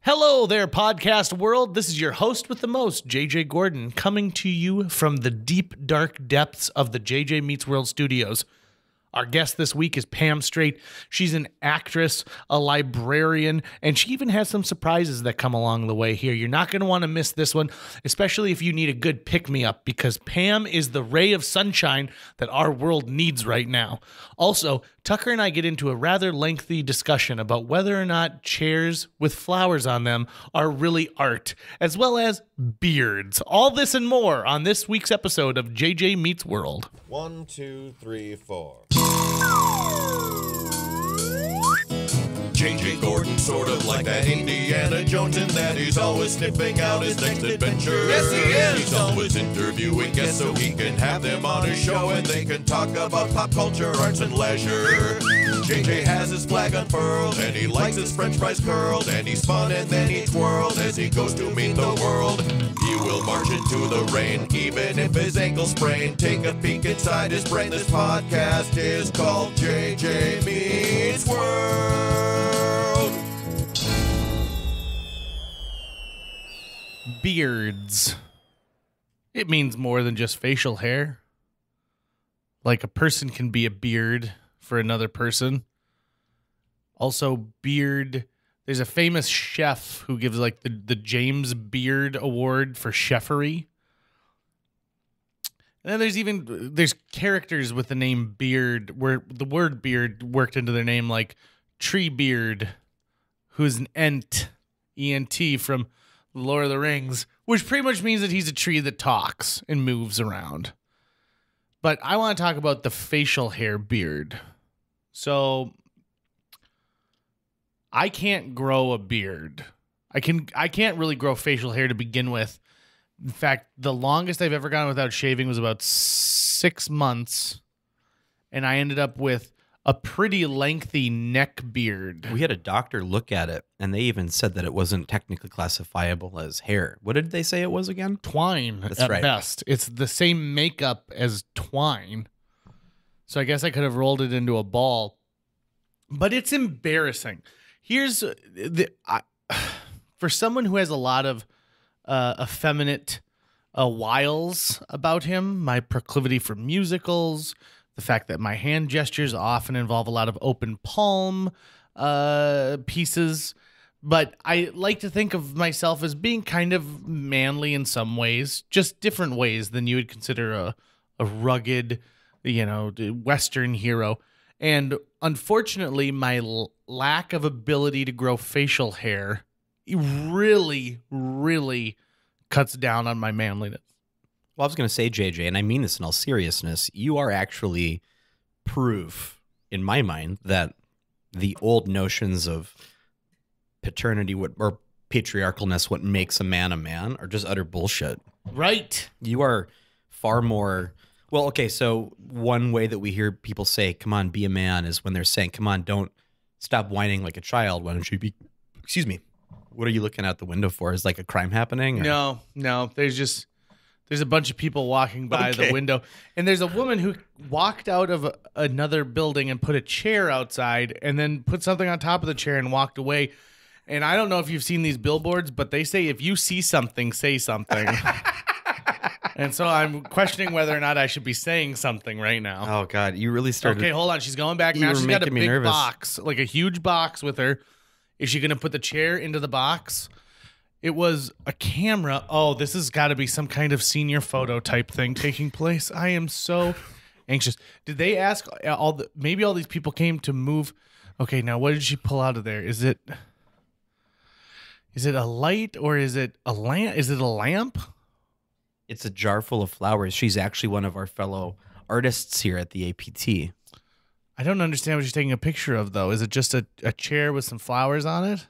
Hello there, podcast world. This is your host with the most, JJ Gordon, coming to you from the deep, dark depths of the JJ Meets World studios. Our guest this week is Pam Strait. She's an actress, a librarian, and she even has some surprises that come along the way here. You're not going to want to miss this one, especially if you need a good pick-me-up, because Pam is the ray of sunshine that our world needs right now. Also, Tucker and I get into a rather lengthy discussion about whether or not chairs with flowers on them are really art, as well as beards. All this and more on this week's episode of JJ Meets World. 1, 2, 3, 4. JJ Gordon, sort of like that Indiana Jones, in that he's always sniffing out his next adventure. Yes, he is. He's always interviewing guests so he can have them on his show and they can talk about pop culture, arts, and leisure. JJ has his flag unfurled and he likes his french fries curled, and he's fun and then he twirled as he goes to meet the world. He will march into the rain even if his ankle sprained. Take a peek inside his brain. This podcast is called JJ Meets World. Beards. It means more than just facial hair. Like a person can be a beard for another person. Also, beard. There's a famous chef who gives like the James Beard Award for chefery. And then there's characters with the name Beard, where the word beard worked into their name, like Treebeard, who's an Ent, E-N-T, from Lord of the Rings, which pretty much means that he's a tree that talks and moves around. But I want to talk about the facial hair beard. So I can't grow a beard. I can't really grow facial hair to begin with. In fact, the longest I've ever gone without shaving was about 6 months, and I ended up with a pretty lengthy neck beard. We had a doctor look at it, and they even said that it wasn't technically classifiable as hair. What did they say it was again? Twine. That's at right. best. It's the same makeup as twine. So I guess I could have rolled it into a ball. But it's embarrassing. Here's for someone who has a lot of effeminate wiles about him, my proclivity for musicals, the fact that my hand gestures often involve a lot of open palm pieces. But I like to think of myself as being kind of manly in some ways, just different ways than you would consider a rugged, Western hero. And unfortunately, my lack of ability to grow facial hair really, really cuts down on my manliness. Well, I was going to say, JJ, and I mean this in all seriousness, you are actually proof, in my mind, that the old notions of paternity or patriarchalness, what makes a man, are just utter bullshit. Right. You are far more... Well, okay, so one way that we hear people say, come on, be a man, is when they're saying, come on, don't stop whining like a child. Why don't you be... Excuse me. What are you looking out the window for? Is like a crime happening? Or? No. There's a bunch of people walking by the window, and there's a woman who walked out of another building and put a chair outside and then put something on top of the chair and walked away. And I don't know if you've seen these billboards, but they say if you see something, say something. And so I'm questioning whether or not I should be saying something right now. Oh, God. You really started... Okay, hold on. She's going back now. She's got a big box, like a huge box with her. Is she going to put the chair into the box? It was a camera. Oh, this has got to be some kind of senior photo type thing taking place. I am so anxious. Did they ask maybe all these people came to move? Okay, now what did she pull out of there? Is it a light or is it a lamp? Is it a lamp? It's a jar full of flowers. She's actually one of our fellow artists here at the APT. I don't understand what she's taking a picture of, though. Is it just a chair with some flowers on it?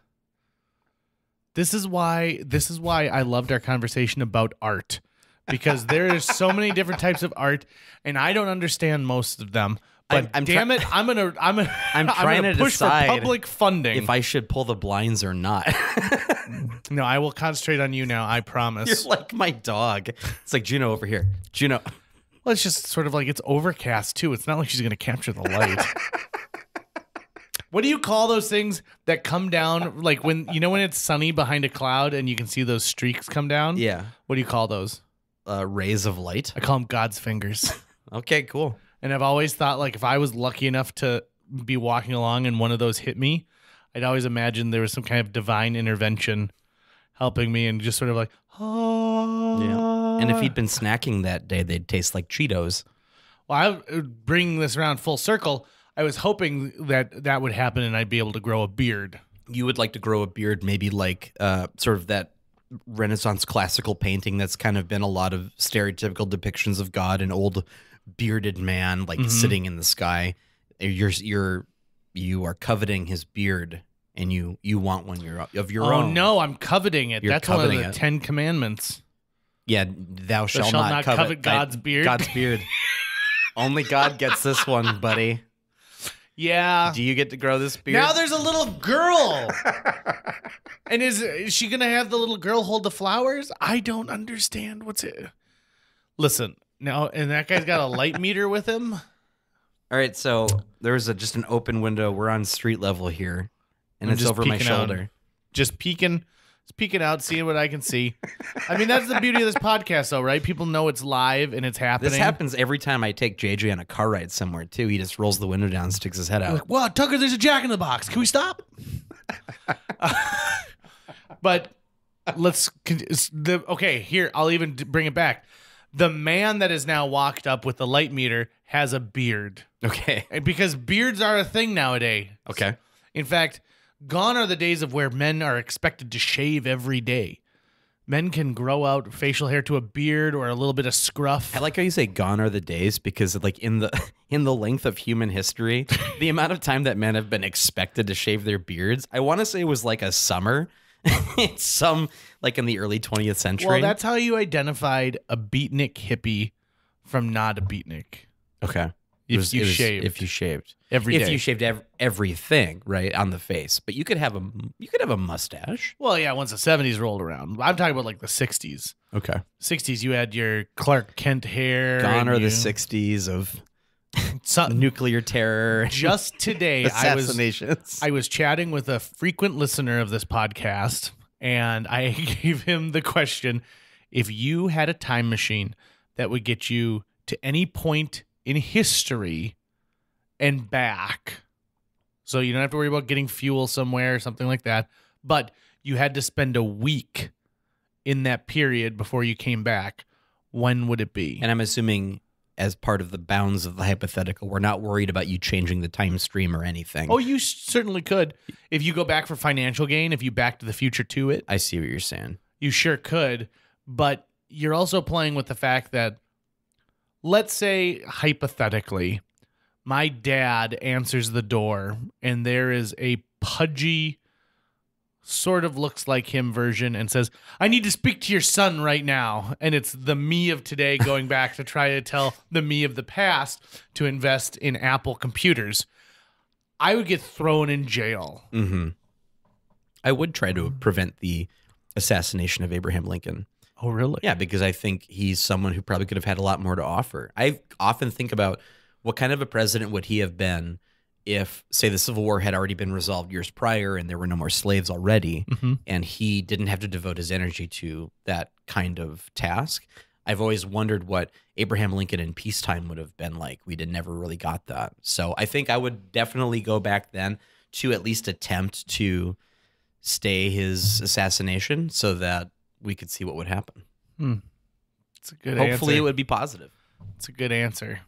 This is why I loved our conversation about art, because there are so many different types of art, and I don't understand most of them. But I'm trying to push decide for public funding if I should pull the blinds or not. No, I will concentrate on you now. I promise. You're like my dog. It's like Juno over here. Juno. Well, it's just sort of like it's overcast too. It's not like she's going to capture the light. What do you call those things that come down, like when it's sunny behind a cloud and you can see those streaks come down? Yeah. What do you call those? Rays of light. I call them God's fingers. Okay, cool. And I've always thought, like, if I was lucky enough to be walking along and one of those hit me, I'd always imagine there was some kind of divine intervention helping me and just sort of like, oh. Yeah. And if he'd been snacking that day, they'd taste like Cheetos. Well, bringing this around full circle, I was hoping that would happen and I'd be able to grow a beard. You would like to grow a beard, maybe like sort of that Renaissance classical painting that's kind of been a lot of stereotypical depictions of God, an old bearded man like sitting in the sky. You are coveting his beard, and you want one of your own. Oh no, I'm coveting it. You're That's one of coveting the it. 10 Commandments. Yeah, thou shalt not covet God's beard. God's beard. Only God gets this one, buddy. Yeah. Do you get to grow this beard? Now there's a little girl. And is she going to have the little girl hold the flowers? I don't understand. What's it? Listen, now, and that guy's got a light meter with him. All right, so there's just an open window. We're on street level here, and I'm it's just over my peeking out. shoulder. Just peeking out, seeing what I can see. I mean, that's the beauty of this podcast, though, right? People know it's live and it's happening. This happens every time I take JJ on a car ride somewhere, too. He just rolls the window down and sticks his head out. Like, wow, Tucker, there's a Jack in the Box. Can we stop? But here, I'll even bring it back. The man that is now walked up with the light meter has a beard. Okay. Because beards are a thing nowadays. Okay. In fact, gone are the days of where men are expected to shave every day. Men can grow out facial hair to a beard or a little bit of scruff. I like how you say "gone are the days" because, like, in the length of human history, the amount of time that men have been expected to shave their beards, I want to say it was like a summer. It's like in the early 20th century. Well, that's how you identified a beatnik hippie from not a beatnik. Okay. If you shaved. If you shaved every day. If you shaved everything right on the face, but you could have a mustache. Well, yeah, once the 70s rolled around. I'm talking about like the 60s. Okay. 60s, you had your Clark Kent hair. Gone are the 60s of nuclear terror. Just today, assassinations. I was chatting with a frequent listener of this podcast, and I gave him the question, if you had a time machine that would get you to any point in history and back, so you don't have to worry about getting fuel somewhere or something like that, but you had to spend a week in that period before you came back, when would it be? And I'm assuming as part of the bounds of the hypothetical, we're not worried about you changing the time stream or anything. Oh, you certainly could. If you go back for financial gain, if you Back to the Future to it. I see what you're saying. You sure could, but you're also playing with the fact that, let's say, hypothetically, my dad answers the door and there is a pudgy, sort of looks like him version and says, I need to speak to your son right now. And it's the me of today going back to try to tell the me of the past to invest in Apple computers. I would get thrown in jail. Mm-hmm. I would try to prevent the assassination of Abraham Lincoln. Oh, really? Yeah, because I think he's someone who probably could have had a lot more to offer. I often think about what kind of a president would he have been if, say, the Civil War had already been resolved years prior and there were no more slaves already, and he didn't have to devote his energy to that kind of task. I've always wondered what Abraham Lincoln in peacetime would have been like. We never really got that. So I think I would definitely go back then to at least attempt to stay his assassination so that we could see what would happen. It's a good answer. Hopefully it would be positive. It's a good answer.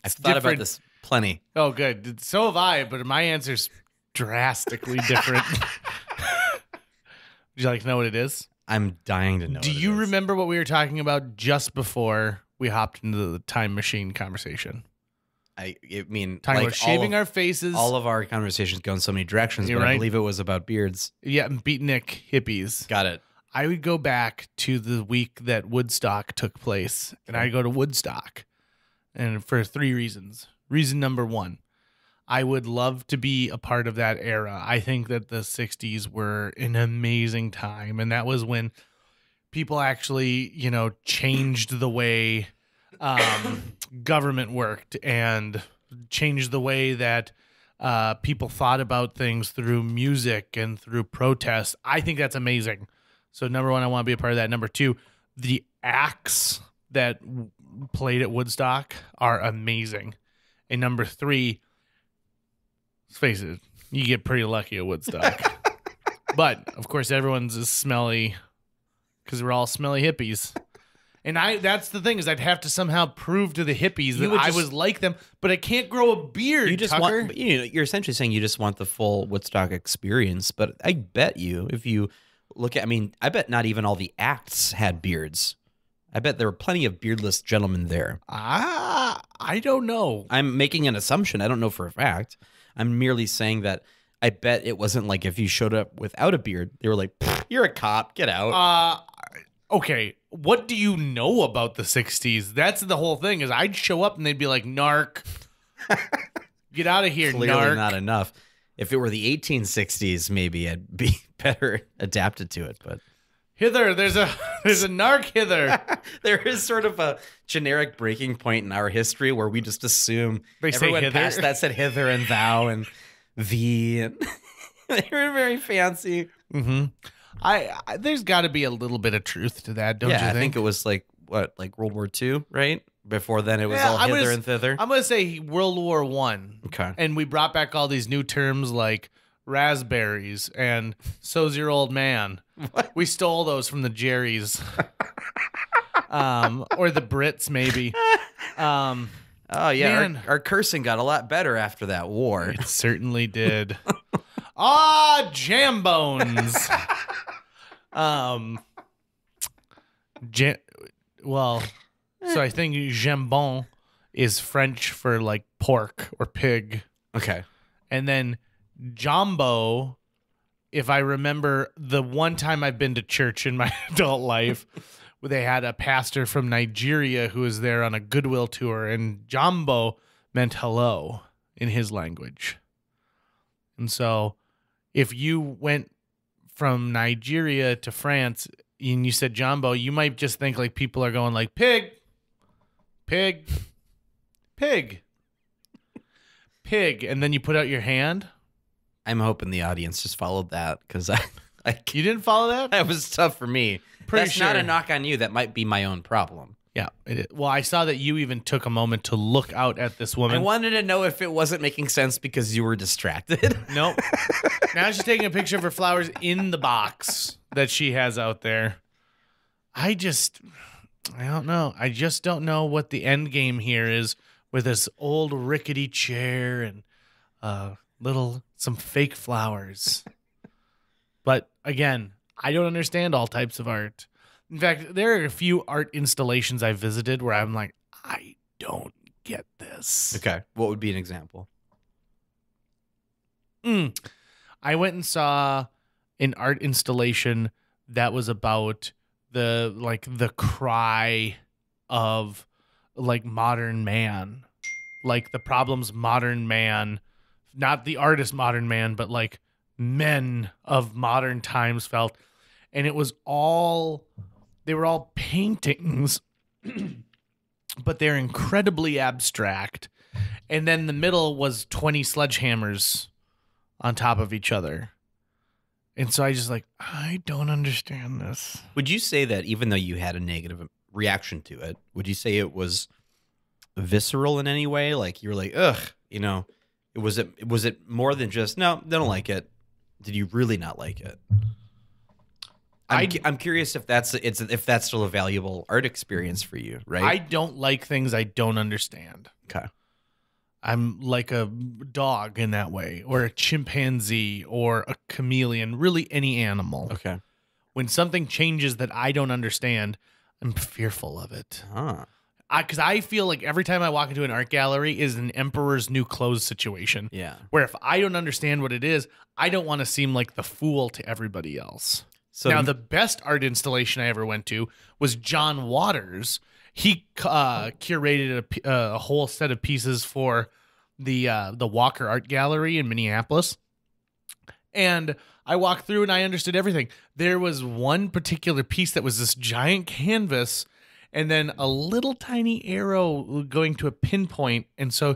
I've thought about this plenty. Oh, good. So have I, but my answer's drastically different. Would you like to know what it is? I'm dying to know. Do you remember what we were talking about just before we hopped into the time machine conversation? I mean, talking like about shaving our faces. All of our conversations go in so many directions, You're but right. I believe it was about beards. Yeah, and beatnik hippies. Got it. I would go back to the week that Woodstock took place, and I'd go to Woodstock, and for 3 reasons. Reason number 1, I would love to be a part of that era. I think that the 60s were an amazing time, and that was when people actually, changed the way government worked and changed the way that people thought about things through music and through protest. I think that's amazing. So number one, I want to be a part of that. Number two, the acts that played at Woodstock are amazing. And number three, let's face it, you get pretty lucky at Woodstock. But, of course, everyone's as smelly because we're all smelly hippies. And that's the thing is I'd have to somehow prove to the hippies that I was like them, but I can't grow a beard, You just Tucker. want, you're essentially saying you just want the full Woodstock experience, but I bet you if you look at, I bet not even all the acts had beards. I bet there were plenty of beardless gentlemen there. I don't know. I'm making an assumption. I don't know for a fact. I'm merely saying that I bet it wasn't like if you showed up without a beard, they were like, you're a cop, get out. Okay, what do you know about the 60s? That's the whole thing is I'd show up and they'd be like, narc. Get out of here, Clearly narc. not enough. If it were the 1860s, maybe I'd be better adapted to it, but... Hither, there's a narc hither. There is sort of a generic breaking point in our history where we just assume They say everyone hither? past that said hither and thou and thee, and they were very fancy. Mm-hmm. I there's got to be a little bit of truth to that, don't you think? I think it was like World War II, right? Before then, it was all I'm hither gonna, and thither. I'm gonna say World War One. Okay, and we brought back all these new terms like raspberries and so's your old man. What? We stole those from the Jerrys, or the Brits maybe. Oh yeah, Man. our cursing got a lot better after that war. It certainly did. Jambones. So I think jambon is French for like pork or pig. Okay, And then jumbo, if I remember the one time I've been to church in my adult life, where they had a pastor from Nigeria who was there on a goodwill tour, and jumbo meant hello in his language. And so if you went from Nigeria to France and you said jumbo, you might just think like people are going like pig, pig, pig, pig, and then you put out your hand. I'm hoping the audience just followed that because You didn't follow that? that was tough for me. Pretty That's not a sure. knock on you. That might be my own problem. Yeah. Well, I saw that you even took a moment to look out at this I woman. wanted to know if it wasn't making sense because you were distracted. Nope. Now she's taking a picture of her flowers in the box that she has out there. I don't know. I just don't know what the end game here is with this old rickety chair and some fake flowers. But again, I don't understand all types of art. In fact, there are a few art installations I visited where I'm like, I don't get this. Okay. What would be an example? I went and saw an art installation that was about the cry of like modern man, like the problems modern man, not the artist modern man, but like men of modern times felt. And they were all paintings, but they're incredibly abstract. And then the middle was 20 sledgehammers on top of each other. And so I don't understand this. Would you say that even though you had a negative reaction to it, would you say it was visceral in any way? Like you were like, ugh, was it more than just, no, they don't like it? Did you really not like it? I'm curious if that's still a valuable art experience for you, right? I don't like things I don't understand. Okay. I'm like a dog in that way, or a chimpanzee, or a chameleon, really any animal. Okay. When something changes that I don't understand, I'm fearful of it. Because I feel like every time I walk into an art gallery is an emperor's new clothes situation. Yeah. Where if I don't understand what it is, I don't want to seem like the fool to everybody else. So now, the best art installation I ever went to was John Waters. He curated a whole set of pieces for the Walker Art Gallery in Minneapolis. And I walked through and I understood everything. There was one particular piece that was this giant canvas and then a little tiny arrow going to a pinpoint. And so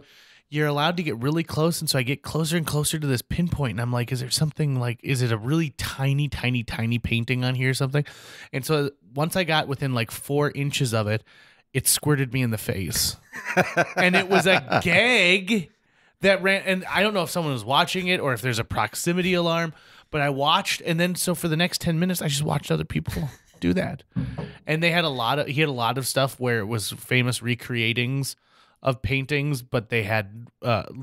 you're allowed to get really close. And so I get closer and closer to this pinpoint. And I'm like, is there something like, is it a really tiny, tiny, tiny painting on here or something? And so once I got within like 4 inches of it, it squirted me in the face. And it was a gag that ran. And I don't know if someone was watching it or if there's a proximity alarm, but I watched. And then so for the next 10 minutes, I just watched other people do that. And he had a lot of stuff where it was famous recreatings of paintings, but they had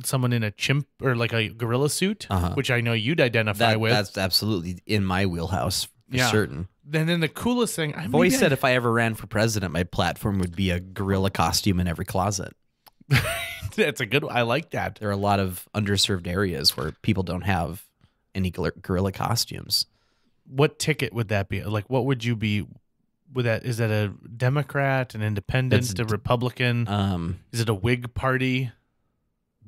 someone in a chimp or like a gorilla suit, which I know you'd identify with. That's absolutely in my wheelhouse for certain. And then the coolest thing, I've always said if I ever ran for president, my platform would be a gorilla costume in every closet. That's a good one. I like that. There are a lot of underserved areas where people don't have any gorilla costumes. What ticket would that be? Like, what would you be? Is that a Democrat, an Independent, a Republican? Is it a Whig party?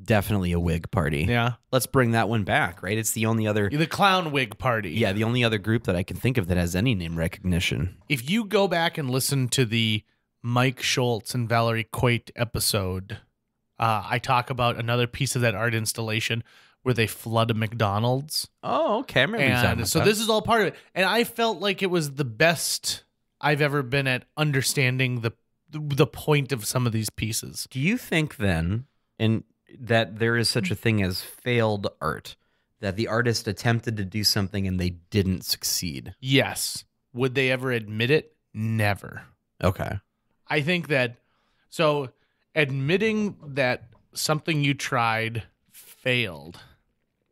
Definitely a Whig party. Yeah. Let's bring that one back, right? It's the only other... The clown Whig party. Yeah, the only other group that I can think of that has any name recognition. If you go back and listen to the Mike Schultz and Valerie Coit episode, I talk about another piece of that art installation where they flood a McDonald's. Oh, okay. I remember you talking about so that. this is all part of it. And I felt like it was the best I've ever been at understanding the point of some of these pieces. Do you think then, and that there is such a thing as failed art, that the artist attempted to do something and they didn't succeed? Yes. Would they ever admit it? Never. Okay. I think that, so admitting that something you tried failed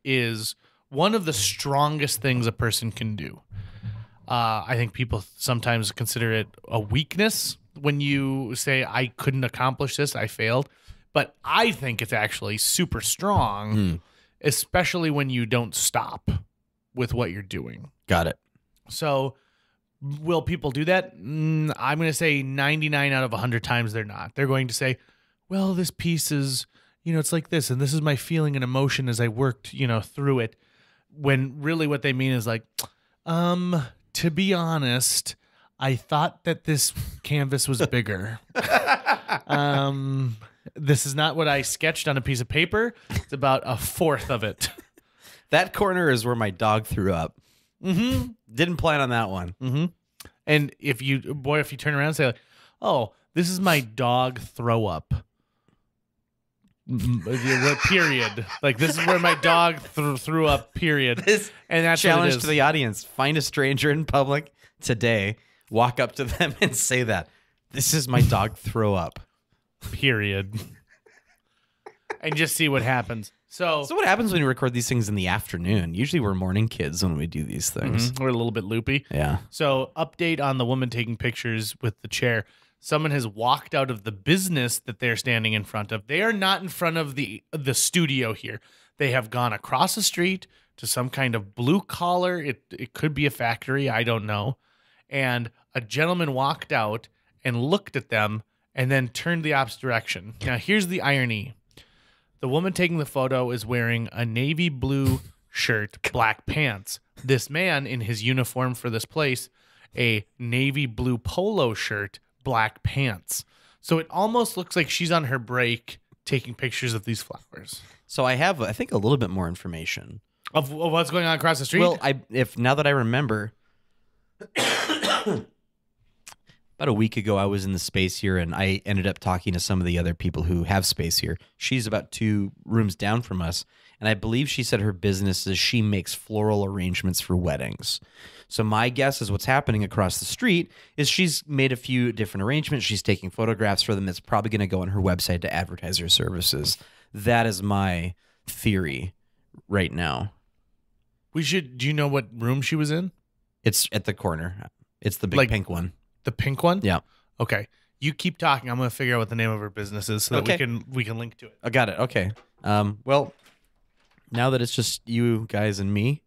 is one of the strongest things a person can do. I think people sometimes consider it a weakness when you say, I couldn't accomplish this, I failed. But I think it's actually super strong, especially when you don't stop with what you're doing. Got it. So will people do that? I'm going to say 99 out of 100 times they're not. They're going to say, well, this piece is, it's like this, and this is my feeling and emotion as I worked, through it. When really what they mean is like, to be honest, I thought that this canvas was bigger. This is not what I sketched on a piece of paper. It's about a fourth of it. That corner is where my dog threw up. Mm-hmm. Didn't plan on that one. Mm-hmm. And if you turn around and say, like, oh, this is my dog throw up. Period. Like, this is where my dog threw up, period. And that's challenge to the audience. Find a stranger in public today, walk up to them and say that. This is my dog throw up. Period. And just see what happens. So what happens when you record these things in the afternoon? Usually we're morning kids when we do these things. We're a little bit loopy. Yeah. So update on the woman taking pictures with the chair. Someone has walked out of the business that they're standing in front of. They are not in front of the studio here. They have gone across the street to some kind of blue collar. It could be a factory. I don't know. And a gentleman walked out and looked at them and then turned the opposite direction. Now, here's the irony. The woman taking the photo is wearing a navy blue shirt, black pants. This man in his uniform for this place, a navy blue polo shirt, black pants. So it almost looks like she's on her break taking pictures of these flowers. So I have, I think, a little bit more information. Of what's going on across the street? Well, now that I remember, about a week ago, I was in the space here, and I ended up talking to some of the other people who have space here. She's about 2 rooms down from us, and I believe she said her business is she makes floral arrangements for weddings. So my guess is what's happening across the street is she's made a few different arrangements. She's taking photographs for them. It's probably going to go on her website to advertise her services. That is my theory right now. Do you know what room she was in? It's at the corner. It's the big pink one. The pink one? Yeah. Okay. You keep talking. I'm going to figure out what the name of her business is so that we can link to it. I got it. Okay. Well, now that it's just you guys and me,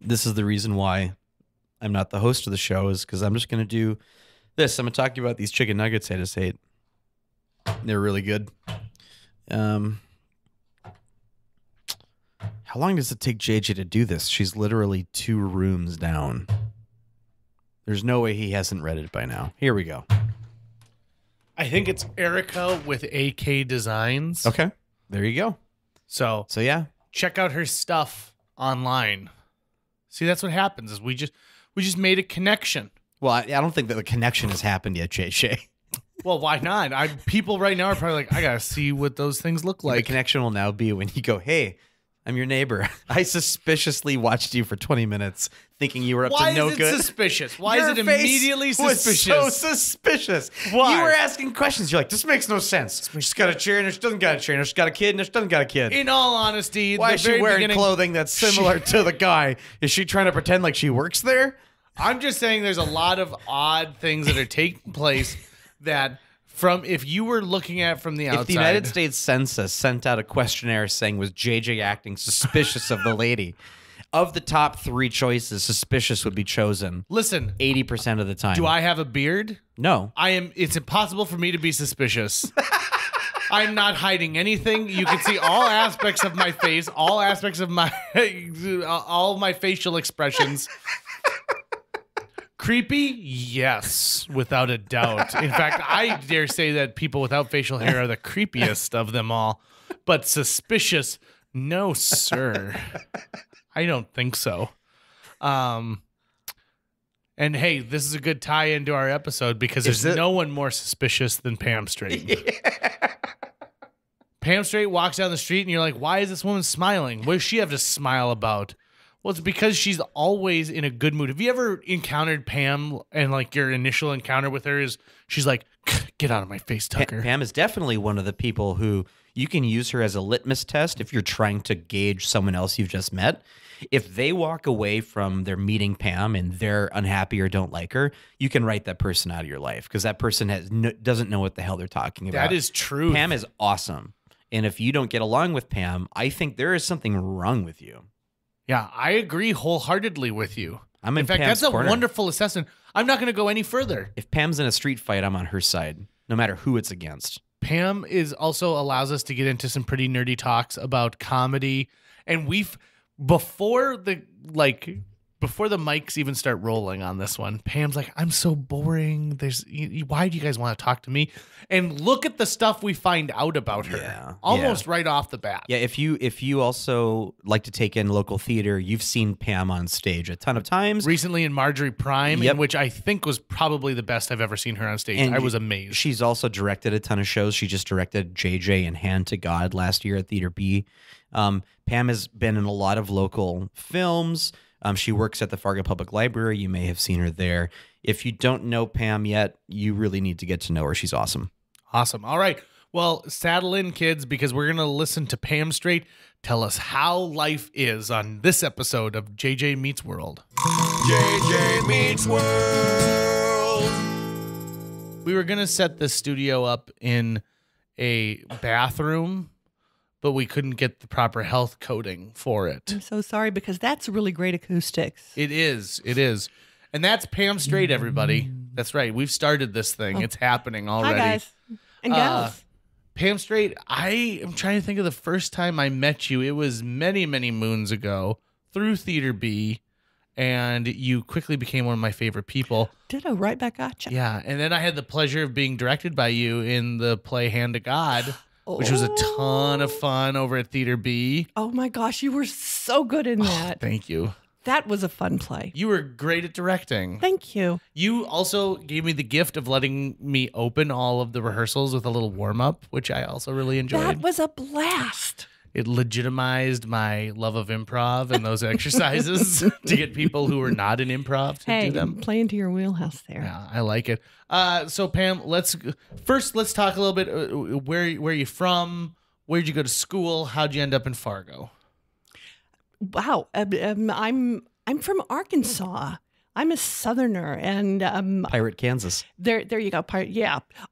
this is the reason why I'm not the host of the show, is because I'm just going to do this. I'm going to talk to you about these chicken nuggets I just ate. They're really good. How long does it take JJ to do this? She's literally 2 rooms down. There's no way he hasn't read it by now. Here we go. I think it's Erica with AK Designs. Okay. There you go. So yeah. check out her stuff online. See, that's what happens is we just made a connection. Well, I don't think that the connection has happened yet, JJ. Well, why not? People right now are probably like, I gotta see what those things look The like. connection will now be when you go, hey, I'm your neighbor. I suspiciously watched you for 20 minutes thinking you were up Why to no is it good. suspicious? Why Your is it face immediately was suspicious? so suspicious. Why? You were asking questions. You're like, this makes no sense. She's got a chair and she doesn't got a chair. And she's got a kid and she doesn't got a kid. In all honesty, Why the is she very wearing beginning- clothing that's similar to the guy? Is she trying to pretend like she works there? I'm just saying there's a lot of odd things that are taking place that if you were looking at from the outside. If the United States Census sent out a questionnaire saying, was JJ acting suspicious of the lady? Of the top 3 choices, suspicious would be chosen. Listen, 80% of the time. do I have a beard? No. It's impossible for me to be suspicious. I'm not hiding anything. You can see all aspects of my face, all aspects of my all my facial expressions. Creepy? Yes, without a doubt. In fact, I dare say that people without facial hair are the creepiest of them all. But suspicious? No, sir. I don't think so. And hey, this is a good tie into our episode because there's no one more suspicious than Pam Strait. Yeah. Pam Strait walks down the street and you're like, why is this woman smiling? What does she have to smile about? Well, it's because she's always in a good mood. Have you ever encountered Pam and like your initial encounter with her is she's like, get out of my face, Tucker. Pam is definitely one of the people who you can use her as a litmus test if you're trying to gauge someone else you've just met. If they walk away from their meeting Pam and they're unhappy or don't like her, you can write that person out of your life because that person doesn't know what the hell they're talking about. That is true. Pam is awesome. And if you don't get along with Pam, I think there is something wrong with you. Yeah, I agree wholeheartedly with you. I'm in fact, Pam's that's a corner. wonderful assessment. I'm not going to go any further. If Pam's in a street fight, I'm on her side, no matter who it's against. Pam also allows us to get into some pretty nerdy talks about comedy, and before the mics even start rolling on this one, Pam's like, I'm so boring. Why do you guys want to talk to me? And look at the stuff we find out about her. Almost right off the bat. Yeah, if you also like to take in local theater, you've seen Pam on stage a ton of times. Recently in Marjorie Prime, Yep. in which I think was probably the best I've ever seen her on stage. And I was amazed. She's also directed a ton of shows. She just directed JJ and Hand to God last year at Theater B. Pam has been in a lot of local films. She works at the Fargo Public Library. You may have seen her there. If you don't know Pam yet, you really need to get to know her. She's awesome. Awesome. All right. Well, saddle in, kids, because we're going to listen to Pam Strait tell us how life is on this episode of JJ Meets World. JJ Meets World. We were going to set the studio up in a bathroom, but we couldn't get the proper health coding for it. I'm so sorry because that's really great acoustics. It is. It is. And that's Pam Strait, everybody. That's right. We've started this thing. It's happening already. Hi, guys and gals. Pam Strait, I am trying to think of the first time I met you. It was many, many moons ago through Theater B, and you quickly became one of my favorite people. Ditto, right back at you. Yeah, and then I had the pleasure of being directed by you in the play Hand to God, which was a ton of fun over at Theater B. Oh my gosh, you were so good in that. Thank you. That was a fun play. You were great at directing. Thank you. You also gave me the gift of letting me open all of the rehearsals with a little warm-up, which I also really enjoyed. That was a blast. It legitimized my love of improv and those exercises to get people who are not in improv to do them. Play into your wheelhouse there. Yeah, I like it. So Pam, let's talk a little bit. Where you from? Where'd you go to school? How'd you end up in Fargo? Wow, I'm from Arkansas. I'm a Southerner, and Pirate Kansas. there you go.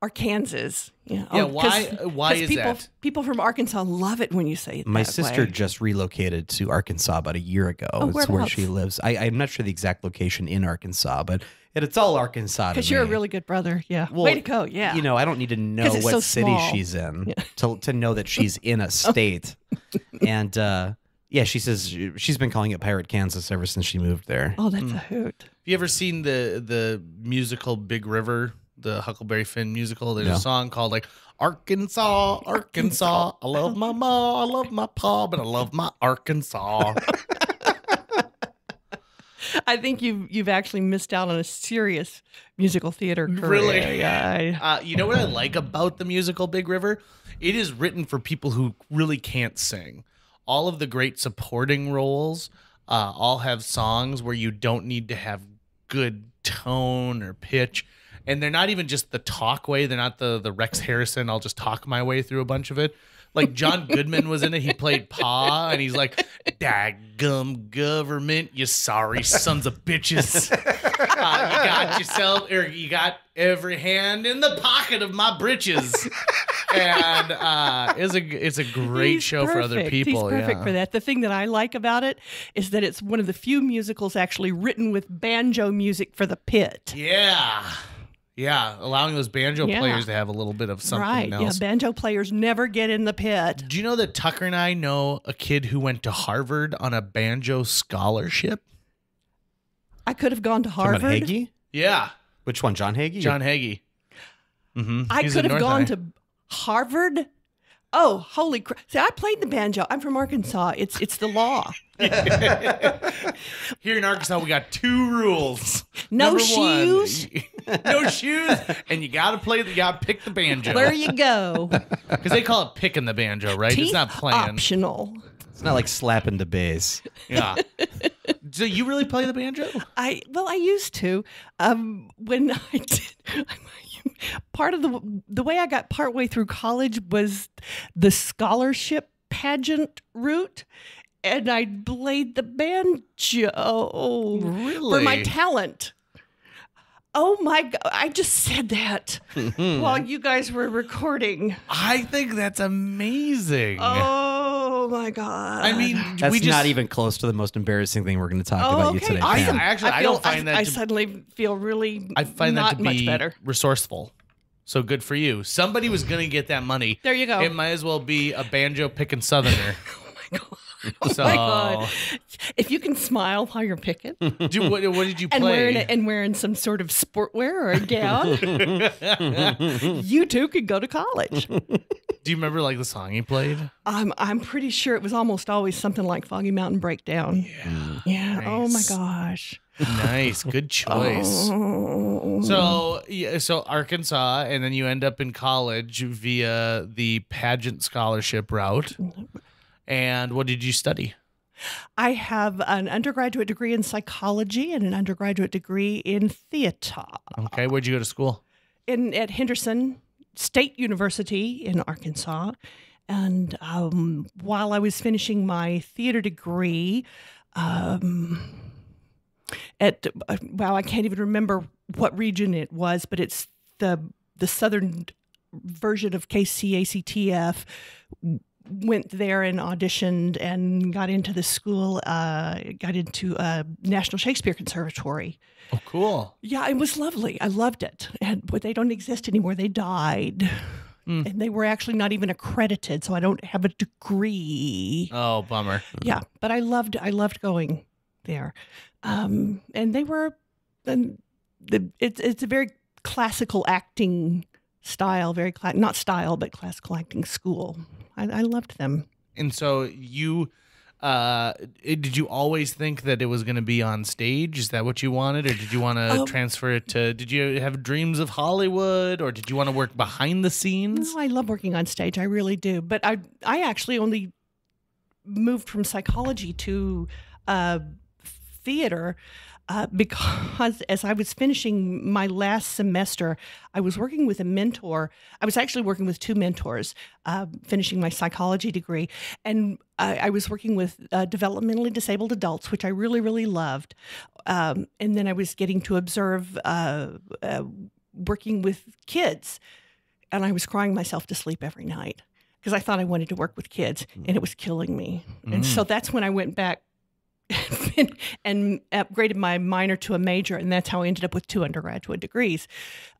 Arkansas. Yeah. Yeah, why is that? People from Arkansas love it when you say it. My that sister way. just relocated to Arkansas about a year ago. Oh, it's where whereabouts? she lives. I'm not sure the exact location in Arkansas, but it's all Arkansas to Because me. you're a really good brother. Yeah. Well, Way to go. Yeah. You know, I don't need to know 'Cause it's what so city small. she's in to know that she's in a state. And yeah, she says she's been calling it Pirate Kansas ever since she moved there. Oh, that's a hoot. Have you ever seen the musical Big River the Huckleberry Finn musical. There's a song called like Arkansas, Arkansas. I love my ma, I love my pa, but I love my Arkansas. I think you've actually missed out on a serious musical theater career. Really? Yeah. You know what I like about the musical Big River? It is written for people who really can't sing. All of the great supporting roles all have songs where you don't need to have good tone or pitch. And they're not even just the talk way. They're not the Rex Harrison, I'll just talk my way through a bunch of it. Like John Goodman was in it. He played Pa, and he's like, "Daggum government, you sorry sons of bitches. You got every hand in the pocket of my britches." And it's a great show for other people. He's perfect for that. The thing that I like about it is that it's one of the few musicals actually written with banjo music for the pit. Yeah, allowing those banjo players to have a little bit of something else. Yeah, banjo players never get in the pit. Do you know that Tucker and I know a kid who went to Harvard on a banjo scholarship? I could have gone to Talking about Harvard. Hagee? Yeah. Which one, John Hagee? John Hagee. Mm-hmm. I could have gone to Harvard. Oh, holy crap. See, I played the banjo. I'm from Arkansas. It's the law. Here in Arkansas, we got 2 rules. No Number shoes. 1, no shoes, and you gotta pick the banjo. There you go. Because they call it picking the banjo, right? Teeth it's not playing. optional. It's not like slapping the bass. Yeah. So you really play the banjo? I used to. When I did, part of the way I got partway through college was the scholarship pageant route, and I played the banjo. Really? For my talent. Oh my God! I just said that while you guys were recording. I think that's amazing. Oh my God! I mean, That's not even close to the most embarrassing thing we're going to talk about you today. I Pam. don't find that. I suddenly feel really. I find not that to much be better. resourceful. So good for you. Somebody was going to get that money. There you go. It might as well be a banjo picking Southerner. Oh my God! If you can smile while you're picking, what did you play? and wearing some sort of sportwear or a gown, you too could go to college. Do you remember like the song you played? I'm pretty sure it was almost always something like Foggy Mountain Breakdown. Yeah. Nice. Oh my gosh. Nice, good choice. Oh. So Arkansas, and then you end up in college via the pageant scholarship route. And what did you study? I have an undergraduate degree in psychology and an undergraduate degree in theater. Okay, where'd you go to school? At Henderson State University in Arkansas. And while I was finishing my theater degree, I can't even remember what region it was, but it's the southern version of KCACTF. Went there and auditioned and got into the school, got into National Shakespeare Conservatory. Oh, cool. Yeah, it was lovely. I loved it. But they don't exist anymore. They died. And they were actually not even accredited, so I don't have a degree. Oh, bummer. Yeah, but I loved going there. And they were, it's a very classical acting style, not style, but classical acting school. I loved them. And so you, did you always think that it was going to be on stage? Is that what you wanted? Or did you want to transfer it to, did you have dreams of Hollywood? Or did you want to work behind the scenes? No, I love working on stage. I really do. But I actually only moved from psychology to theater because as I was finishing my last semester, I was working with a mentor. I was actually working with 2 mentors, finishing my psychology degree. And I was working with developmentally disabled adults, which I really, really loved. And then I was getting to observe working with kids. And I was crying myself to sleep every night because I thought I wanted to work with kids, and it was killing me. And so that's when I went back and upgraded my minor to a major, and that's how I ended up with 2 undergraduate degrees.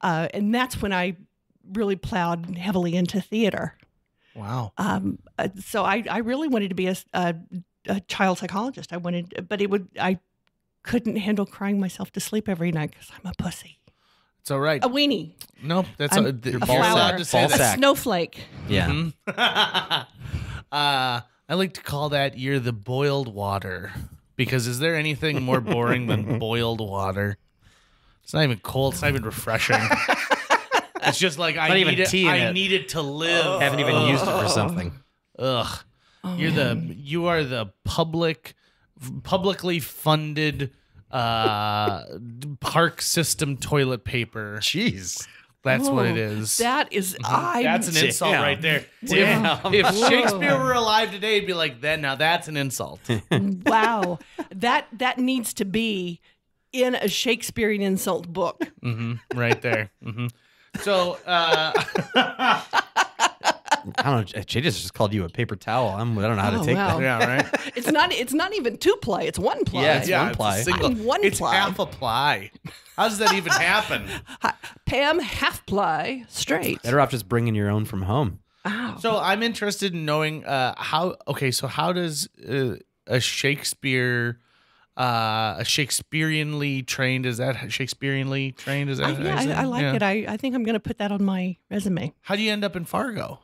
And that's when I really plowed heavily into theater. Wow. So I really wanted to be a child psychologist. I couldn't handle crying myself to sleep every night because I'm a pussy. It's all right. A weenie. Nope, that's I'm you're a allowed flower. to say Ball that. sack. Snowflake. Yeah. I like to call that you're the boiled water, because is there anything more boring than boiled water? It's not even cold. It's not even refreshing. It's just like I even need it. tea in I it. need it to live. Haven't even used it for something. Ugh. Oh, You are the publicly funded park system toilet paper. Jeez. That's what it is. That is, That's an insult Damn. right there. Damn. If Shakespeare were alive today, he'd be like, now that's an insult. wow. That needs to be in a Shakespearean insult book. Right there. So, I don't know. Jay just called you a paper towel. I don't know how to Oh, take wow. that. yeah, right. It's not even 2 ply. It's 1 ply. Yeah, it's one It's ply. a single. I'm one it's ply. half a ply. How does that even happen? Pam half ply straight. Better off just bringing your own from home. Wow. So I'm interested in knowing how. Okay, so how does a Shakespeareanly trained? Is that Shakespeareanly trained? Is that? how you say I like Yeah. it. I think I'm going to put that on my resume. How do you end up in Fargo?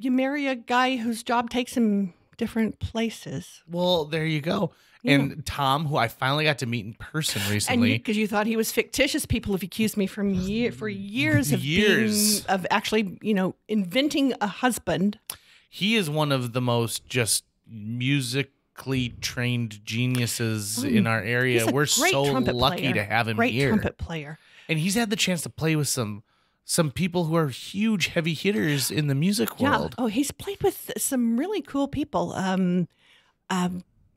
You marry a guy whose job takes him different places. Well, there you go. Yeah. And Tom, who I finally got to meet in person And recently. because you thought he was fictitious, people have accused me for years of Years. of actually, inventing a husband. He is one of the most just musically trained geniuses in our area. He's a We're great so trumpet lucky player. to have him Great here. trumpet player. And he's had the chance to play with some people who are huge heavy hitters in the music world. Yeah. Oh, he's played with some really cool people.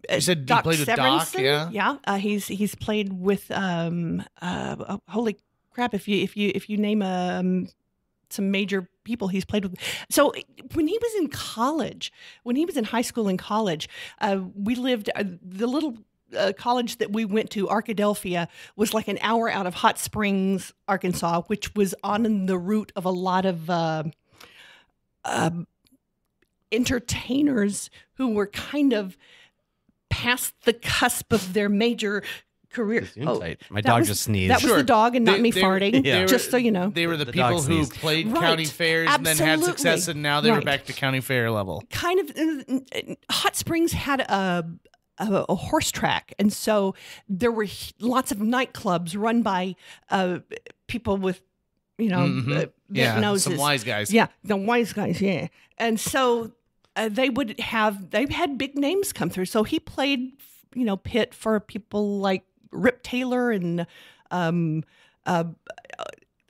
You said he Doc played with Doc, Severinsen. yeah? He's played with holy crap! If you name some major people he's played with. So when he was in college, when he was in high school and college, we lived the little college that we went to, Arkadelphia, was like an hour out of Hot Springs, Arkansas, which was on the route of a lot of entertainers who were kind of past the cusp of their major career. My that dog was- just sneezed. That was Sure. the dog and not me They- farting. yeah. Just so you know. They were the The people dog who sneezed. played Right. county fairs and then had success, Absolutely. and now they were Right. back to county fair level. Kind of Hot Springs had a horse track, and so there were lots of nightclubs run by people with big Yeah, noses. some wise guys. Yeah, the wise guys. Yeah, and so they had big names come through. So he played pit for people like Rip Taylor and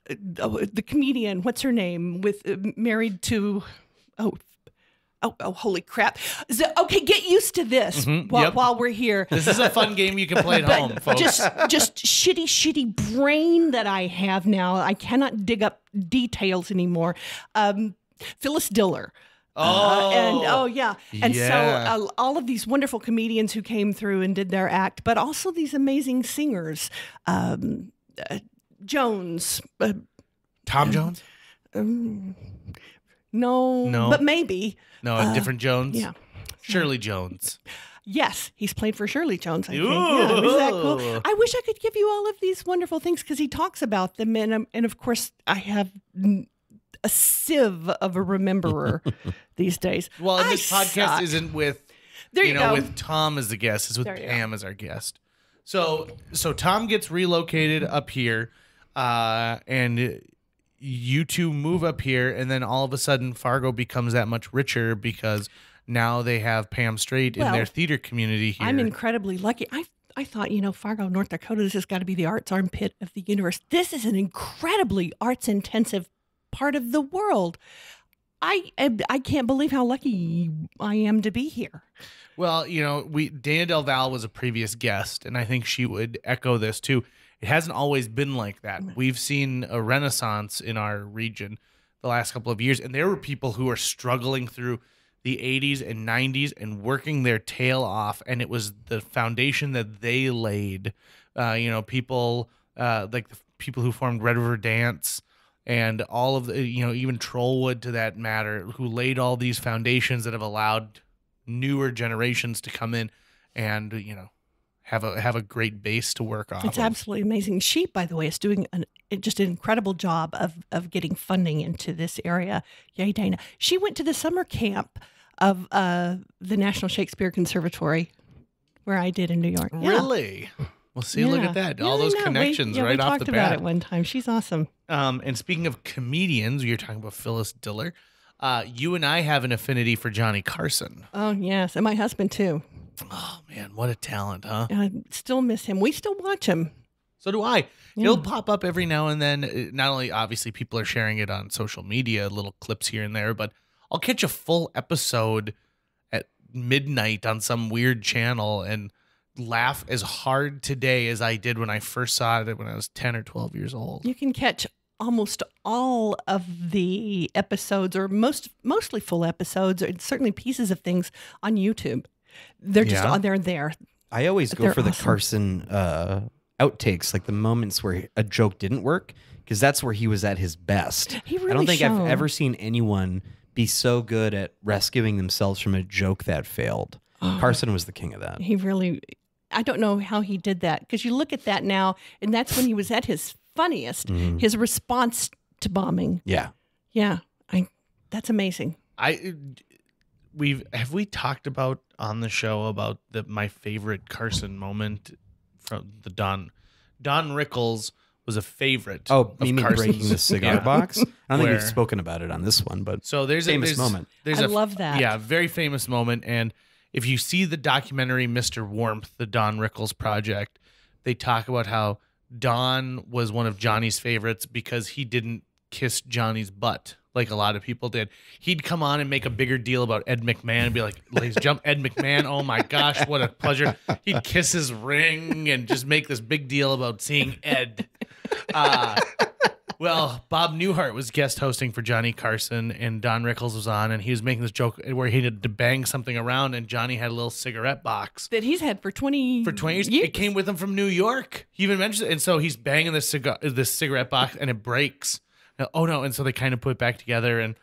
the comedian, what's her name, with married to oh holy crap. So, okay, get used to this while we're here. This is a fun game you can play at home, folks. Just shitty brain that I have now. I cannot dig up details anymore. Phyllis Diller. Yeah. So all of these wonderful comedians who came through and did their act, but also these amazing singers, Jones. Tom Jones? No, but maybe. No, a different Jones? Yeah. Shirley Jones. Yes, he's played for Shirley Jones, I think. Ooh. Yeah, isn't that cool? I wish I could give you all of these wonderful things because he talks about them. And of course, I have a sieve of a rememberer these days. Well, and this I podcast suck. isn't with There you go. with Tom as the guest. It's with There you Pam as our guest. So Tom gets relocated up here, and you two move up here, and then all of a sudden Fargo becomes that much richer because now they have Pam Strait in Well, their theater community here. I'm incredibly lucky. I thought, Fargo, North Dakota, this has got to be the arts armpit of the universe. This is an incredibly arts-intensive part of the world. I can't believe how lucky I am to be here. Well, Dana Del Val was a previous guest, and I think she would echo this too. It hasn't always been like that. We've seen a renaissance in our region the last couple of years, and there were people who were struggling through the 80s and 90s and working their tail off, and it was the foundation that they laid. People like the people who formed Red River Dance and all of the, even Trollwood to that matter, who laid all these foundations that have allowed newer generations to come in and have a great base to work off. It's absolutely amazing. She, by the way, is doing just an incredible job of getting funding into this area. Yay, Dana. She went to the summer camp of the National Shakespeare Conservatory, where I did in New York. Yeah. Really? Well, see, look at that. Yeah, All I those know. connections we right off talked the about bat. it one time. She's awesome. And speaking of comedians, you're talking about Phyllis Diller. You and I have an affinity for Johnny Carson. Oh, yes. And my husband, too. Oh, man, what a talent, huh? I still miss him. We still watch him. So do I. Yeah. It'll pop up every now and then. Not only, obviously, people are sharing it on social media, little clips here and there, but I'll catch a full episode at midnight on some weird channel and laugh as hard today as I did when I first saw it when I was 10 or 12 years old. You can catch almost all of the episodes, or mostly full episodes, or certainly pieces of things on YouTube. They're just on there. I always go They're for the awesome. Carson outtakes, like the moments where a joke didn't work, because that's where he was at his best. He really I don't think I've shone. ever seen anyone be so good at rescuing themselves from a joke that failed. Carson was the king of that. He really, I don't know how he did that, because you look at that now, and that's when he was at his funniest, his response to bombing. Yeah. Yeah, that's amazing. Have we talked about on the show about my favorite Carson moment from the Don Rickles was a favorite. Oh, of you mean Carson's. breaking the cigar Yeah. box? I don't think Where- we've spoken about it on this one, but So there's famous a moment. There's I a love that. Yeah, very famous moment. And if you see the documentary Mr. Warmth, the Don Rickles project, they talk about how Don was one of Johnny's favorites because he didn't kiss Johnny's butt like a lot of people did. He'd come on and make a bigger deal about Ed McMahon and be like, ladies and gentlemen, Ed McMahon, oh my gosh, what a pleasure. He'd kiss his ring and just make this big deal about seeing Ed. Well, Bob Newhart was guest hosting for Johnny Carson, and Don Rickles was on, and he was making this joke where he had to bang something around, and Johnny had a little cigarette box. That he's had for 20 years. It came with him from New York. He even mentioned it. And so he's banging this cigarette box, and it breaks. Oh, no. And so they kind of put it back together. And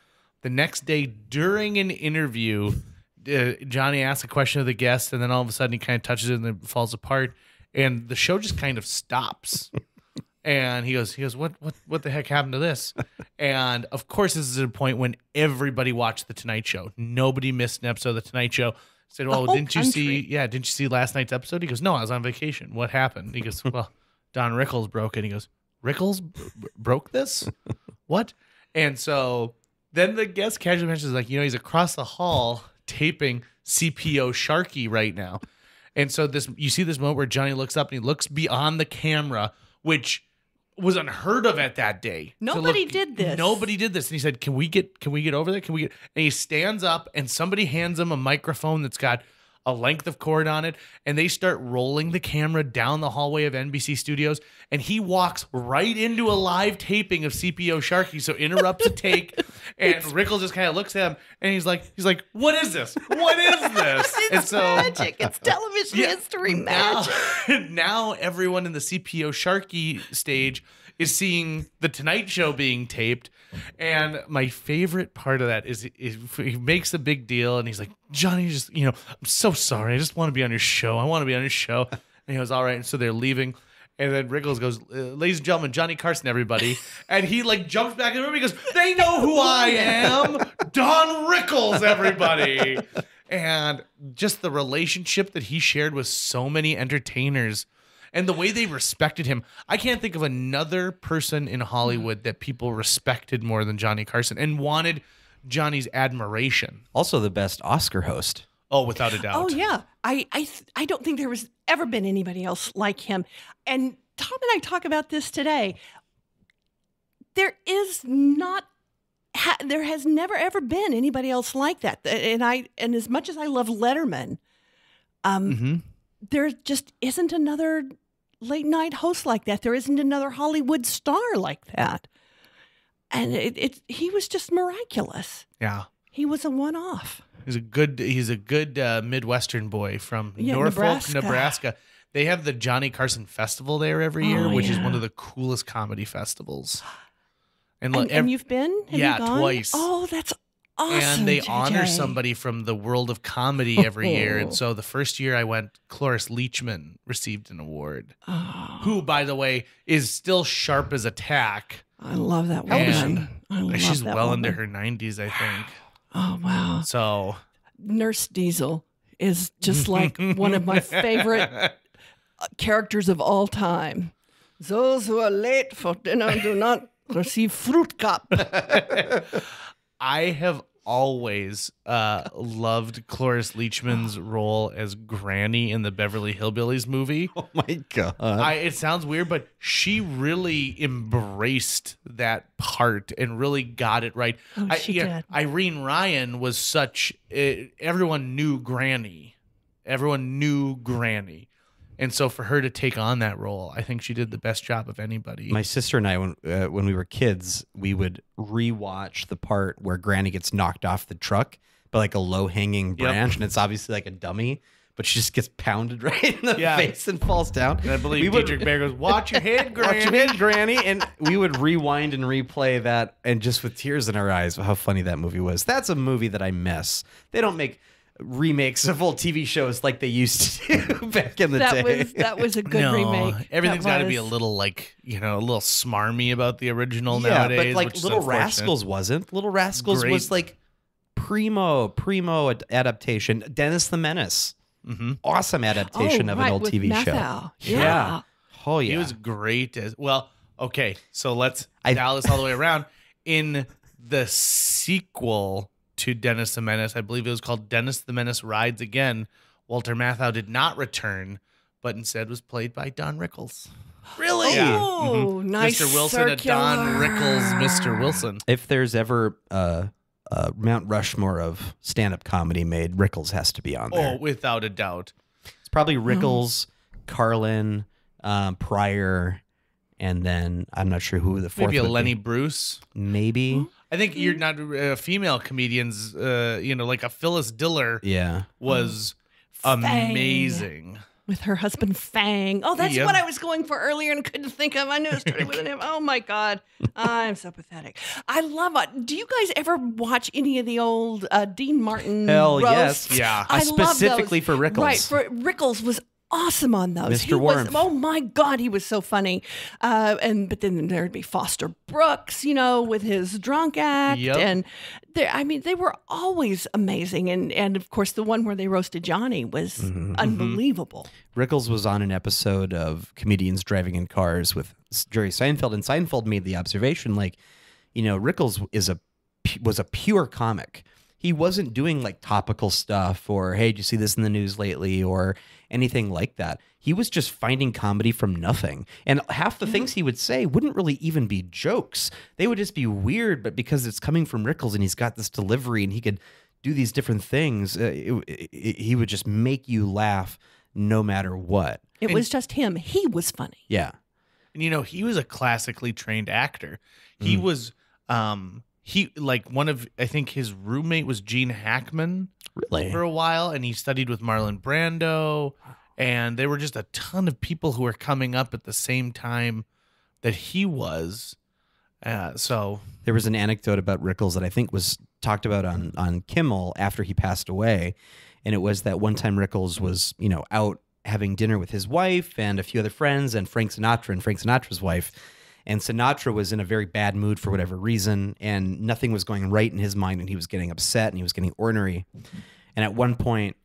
the next day, during an interview, Johnny asks a question of the guest, and then all of a sudden he kind of touches it, and it falls apart. And the show just kind of stops. And he goes, what the heck happened to this? And of course, this is a point when everybody watched The Tonight Show. Nobody missed an episode of The Tonight Show. I said, well, whole didn't you country. see last night's episode? He goes, no, I was on vacation. What happened? He goes, well, Don Rickles broke it. He goes, Rickles broke this? What? And so then the guest casually mentions, like, he's across the hall taping CPO Sharky right now. And so you see this moment where Johnny looks up and he looks beyond the camera, which was unheard of at that day. Nobody did this. Nobody did this. And he said, Can we get over there? And he stands up and somebody hands him a microphone that's got a length of cord on it, and they start rolling the camera down the hallway of NBC Studios, and he walks right into a live taping of CPO Sharky, so interrupts a take, and Rickles just kind of looks at him, and he's like, what is this? What is this? And so magic. It's television history magic. now everyone in the CPO Sharky stage is seeing The Tonight Show being taped. And my favorite part of that is he makes a big deal and he's like, Johnny, just, I'm so sorry. I just want to be on your show. I want to be on your show. And he goes, all right. And so they're leaving. And then Rickles goes, ladies and gentlemen, Johnny Carson, everybody. And he jumps back in the room. He goes, they know who I am. Don Rickles, everybody. And just the relationship that he shared with so many entertainers and the way they respected him. I can't think of another person in Hollywood that people respected more than Johnny Carson and wanted Johnny's admiration. also the best Oscar host. Oh, without a doubt. Oh, yeah. I don't think there was ever been anybody else like him. And Tom and I talk about this today. There has never ever been anybody else like that. And as much as I love Letterman, there just isn't another late night host like that. There isn't another Hollywood star like that. And he was just miraculous. Yeah. He was a one-off. He's a good Midwestern boy from Norfolk, Nebraska. Nebraska. They have the Johnny Carson Festival there every year, which is one of the coolest comedy festivals. And And you've been? Have yeah, you gone? twice. Oh, that's awesome. And they JJ. honor somebody from the world of comedy every year. And so the first year I went, Cloris Leachman received an award, who, by the way, is still sharp as a tack. I love that And woman. I love she's that well woman. into her 90s, I think. Oh, wow. So Nurse Diesel is just like one of my favorite characters of all time. Those who are late for dinner do not receive fruit cup. I have always loved Cloris Leachman's role as Granny in the Beverly Hillbillies movie. Oh my God. It sounds weird, but she really embraced that part and really got it right. Oh, she did. Irene Ryan was such. Everyone knew Granny. Everyone knew Granny. And so for her to take on that role, I think she did the best job of anybody. My sister and I, when we were kids, we would rewatch the part where Granny gets knocked off the truck by like a low-hanging branch, and it's obviously like a dummy, but she just gets pounded right in the face and falls down. And I believe Dietrich Bader goes, "Watch your head, Granny. Watch your head, Granny." And we would rewind and replay that, and just with tears in our eyes, how funny that movie was. That's a movie that I miss. They don't make remakes of old TV shows like they used to do back in the day. That was a good remake. Everything's got to be a was. little a little smarmy about the original Yeah, nowadays. but like which is Little unfortunate. Rascals wasn't. Little Rascals Great. was like primo adaptation. Dennis the Menace, awesome adaptation of an old with TV show. Mathau. Yeah. Oh yeah, He was great as well. Okay, so let's dial this all the way around. In the sequel to Dennis the Menace, I believe it was called Dennis the Menace Rides Again, Walter Matthau did not return, but instead was played by Don Rickles. Really? Yeah. Oh, nice. Mr. Wilson, a Don Rickles, Mr. Wilson. If there's ever Mount Rushmore of stand-up comedy made, Rickles has to be on there. Oh, without a doubt. It's probably Rickles, Carlin, Pryor, and then I'm not sure who the fourth Maybe a would Lenny be. Bruce. Maybe. I think you're not female comedians, like a Phyllis Diller Yeah. was amazing. With her husband Fang. Oh, that's Yep. what I was going for earlier and couldn't think of. I knew it started with him. Oh my God. I'm so pathetic. I love it. Do you guys ever watch any of the old Dean Martin Hell roasts? yes. Yeah. I love Specifically those. for Rickles. Right. Rickles was awesome on those. Mr. He Warmth. was, oh my God, he was so funny. But then there'd be Foster Brooks, with his drunk act. Yep. And they were always amazing. And of course, the one where they roasted Johnny was unbelievable. Rickles was on an episode of Comedians Driving in Cars with Jerry Seinfeld, and Seinfeld made the observation, Rickles was a pure comic. He wasn't doing like topical stuff or, hey, did you see this in the news lately or anything like that. He was just finding comedy from nothing. And half the things he would say wouldn't really even be jokes. They would just be weird, but because it's coming from Rickles and he's got this delivery and he could do these different things, he would just make you laugh no matter what. It was just him. He was funny. Yeah. And he was a classically trained actor. He was I think his roommate was Gene Hackman Really? for a while, and he studied with Marlon Brando, and there were just a ton of people who were coming up at the same time that he was. So There was an anecdote about Rickles that I think was talked about on Kimmel after he passed away. And it was that one time Rickles was, out having dinner with his wife and a few other friends and Frank Sinatra and Frank Sinatra's wife. And Sinatra was in a very bad mood for whatever reason, and nothing was going right in his mind, and he was getting upset and he was getting ornery. And at one point,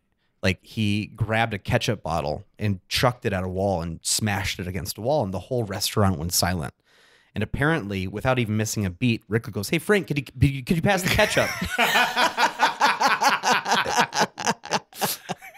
he grabbed a ketchup bottle and chucked it at a wall and smashed it against a wall, and the whole restaurant went silent. And apparently, without even missing a beat, Rick goes, "Hey Frank, could you pass the ketchup?"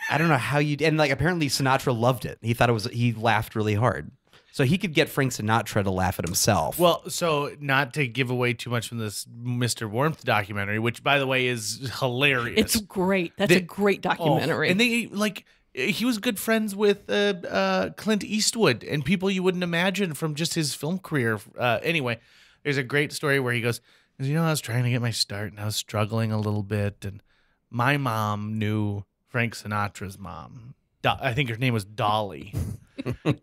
I don't know how you. And apparently Sinatra loved it. He thought he laughed really hard. So he could get Frank Sinatra to laugh at himself. Well, so not to give away too much from this Mr. Warmth documentary, which by the way is hilarious. It's great. That's a great documentary. And he was good friends with Clint Eastwood and people you wouldn't imagine from just his film career. Anyway, there's a great story where he goes, I was trying to get my start and I was struggling a little bit. And my mom knew Frank Sinatra's mom. I think her name was Dolly.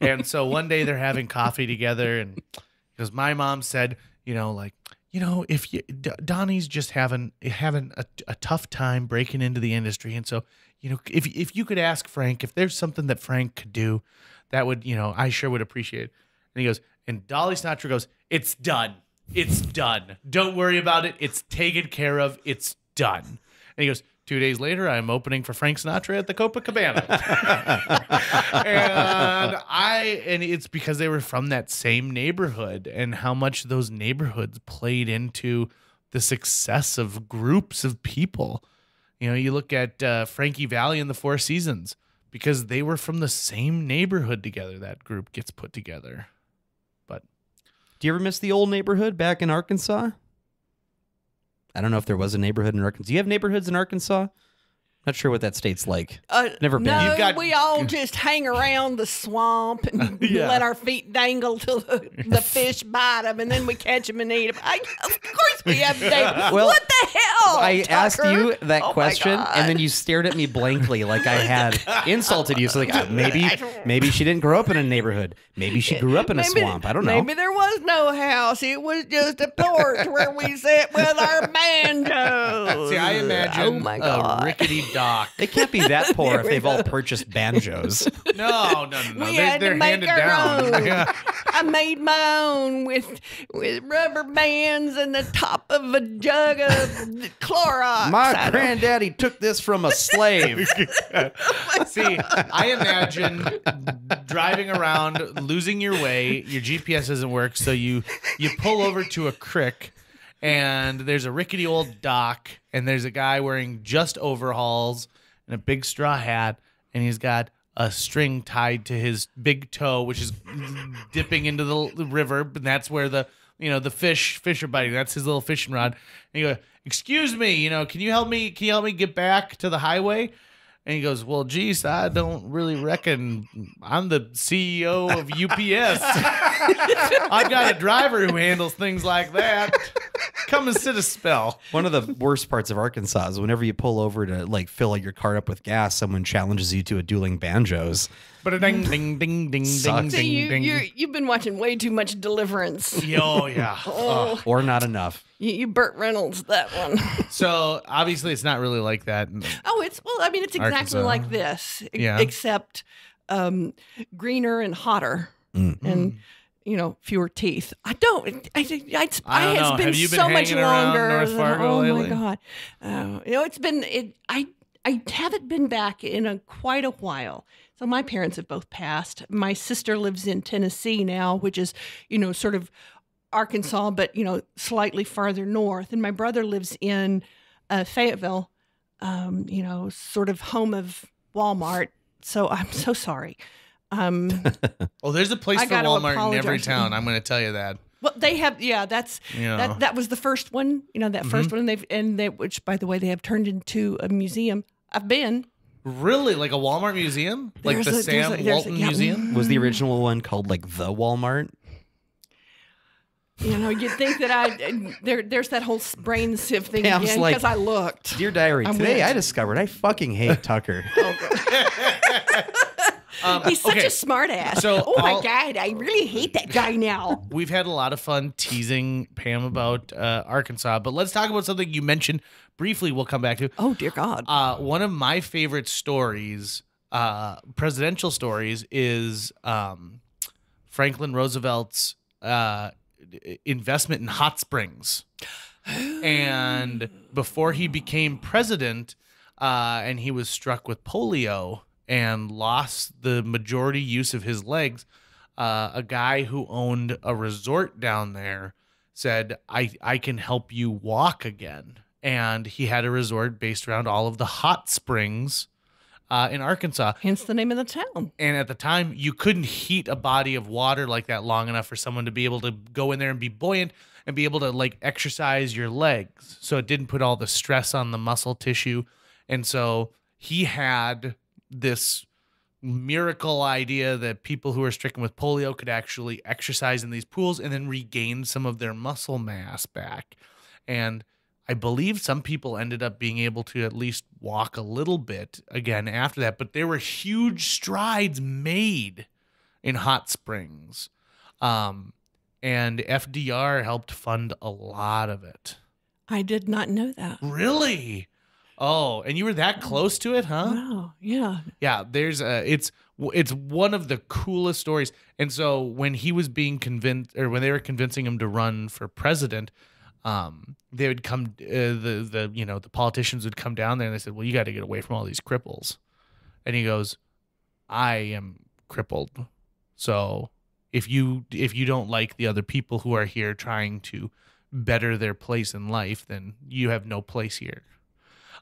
And so one day they're having coffee together and he goes, my mom said, you if Donnie's just having a tough time breaking into the industry, and so if you could ask Frank if there's something that Frank could do, that would I sure would appreciate it. And he goes, and Dolly Sinatra goes, "It's done. It's done. Don't worry about it. It's taken care of. It's done." And he goes, 2 days later, I'm opening for Frank Sinatra at the Copacabana. and it's because they were from that same neighborhood and how much those neighborhoods played into the success of groups of people. You look at Frankie Valli and the Four Seasons, because they were from the same neighborhood together, that group gets put together. But do you ever miss the old neighborhood back in Arkansas? I don't know if there was a neighborhood in Arkansas. Do you have neighborhoods in Arkansas? Not sure what that state's like. Never been. No, we all just hang around the swamp and let our feet dangle till the fish bite them, and then we catch them and eat them. Of course we have neighborhoods. Well, what the hell, I Tucker? asked you that Oh, my question, God. and then you stared at me blankly like I had insulted you. So like maybe she didn't grow up in a neighborhood. Maybe she grew up in a swamp. I don't know. Maybe there was no house. It was just a porch where we sat with our banjos. see, I imagine my God. a rickety dock. They can't be that poor if they've all purchased banjos. No. We had to They're make handed our down. own. Yeah. I made my own with rubber bands and the top of a jug of Clorox. My granddaddy took this from a slave. See, I imagine driving around, losing your way. Your GPS doesn't work, so you pull over to a creek, and there's a rickety old dock, and there's a guy wearing just overalls and a big straw hat, and he's got a string tied to his big toe, which is dipping into the river, and that's where the fish are biting. That's his little fishing rod. And you go, "Excuse me, can you help me? Can you help me get back to the highway?" And he goes, "Well, geez, I don't really reckon. I'm the CEO of UPS. I've got a driver who handles things like that. Come and sit a spell." One of the worst parts of Arkansas is whenever you pull over to like fill your car up with gas, someone challenges you to a dueling banjos. But a ding, ding, ding, ding, Sucks. ding, See, ding, you've been watching way too much Deliverance. Oh, yeah. Or not enough. You Burt Reynolds that one. So obviously it's not really like that. It's exactly Arkansas. like this, Yeah. except greener and hotter, and fewer teeth. It don't has know. been Have you been so much hanging around longer. North Fargo oh lately? my God! It's been I haven't been back in quite a while. So my parents have both passed. My sister lives in Tennessee now, which is sort of Arkansas, but slightly farther north. And my brother lives in Fayetteville, sort of home of Walmart. So I'm so sorry. Well, there's a place I for gotta Walmart in apologize. every town. I'm going to tell you that. Well, they have, that's that was the first one. That first one, which by the way they have turned into a museum. I've been. Really? Like a Walmart museum? Like There's the a- Sam there's a- there's a- Walton yeah. Museum? Was the original one called like the Walmart? You'd think that there's that whole brain sieve thing Pam's again like, because I looked. Dear Diary, today went. I discovered I fucking hate Tucker. He's such okay. a smart ass. So oh my God, I really hate that guy now. We've had a lot of fun teasing Pam about Arkansas, but let's talk about something you mentioned briefly. We'll come back to. Oh dear God. One of my favorite stories, presidential stories, is Franklin Roosevelt's investment in hot springs. And before he became president, and he was struck with polio and lost the majority use of his legs, a guy who owned a resort down there said, I can help you walk again. And he had a resort based around all of the hot springs in Arkansas. Hence the name of the town. And at the time, you couldn't heat a body of water like that long enough for someone to be able to go in there and be buoyant and be able to like exercise your legs. So it didn't put all the stress on the muscle tissue. And so he had this miracle idea that people who are stricken with polio could actually exercise in these pools and then regain some of their muscle mass back. And I believe some people ended up being able to at least walk a little bit again after that, but there were huge strides made in hot springs. And and FDR helped fund a lot of it. I did not know that. Really? Oh, and you were that close to it, huh? Wow. Yeah. Yeah, there's it's one of the coolest stories. And so when he was being convinced, or when they were convincing him to run for president, they would come, the politicians would come down there and they said, well, you got to get away from all these cripples. And he goes, I am crippled. So if you don't like the other people who are here trying to better their place in life, then you have no place here.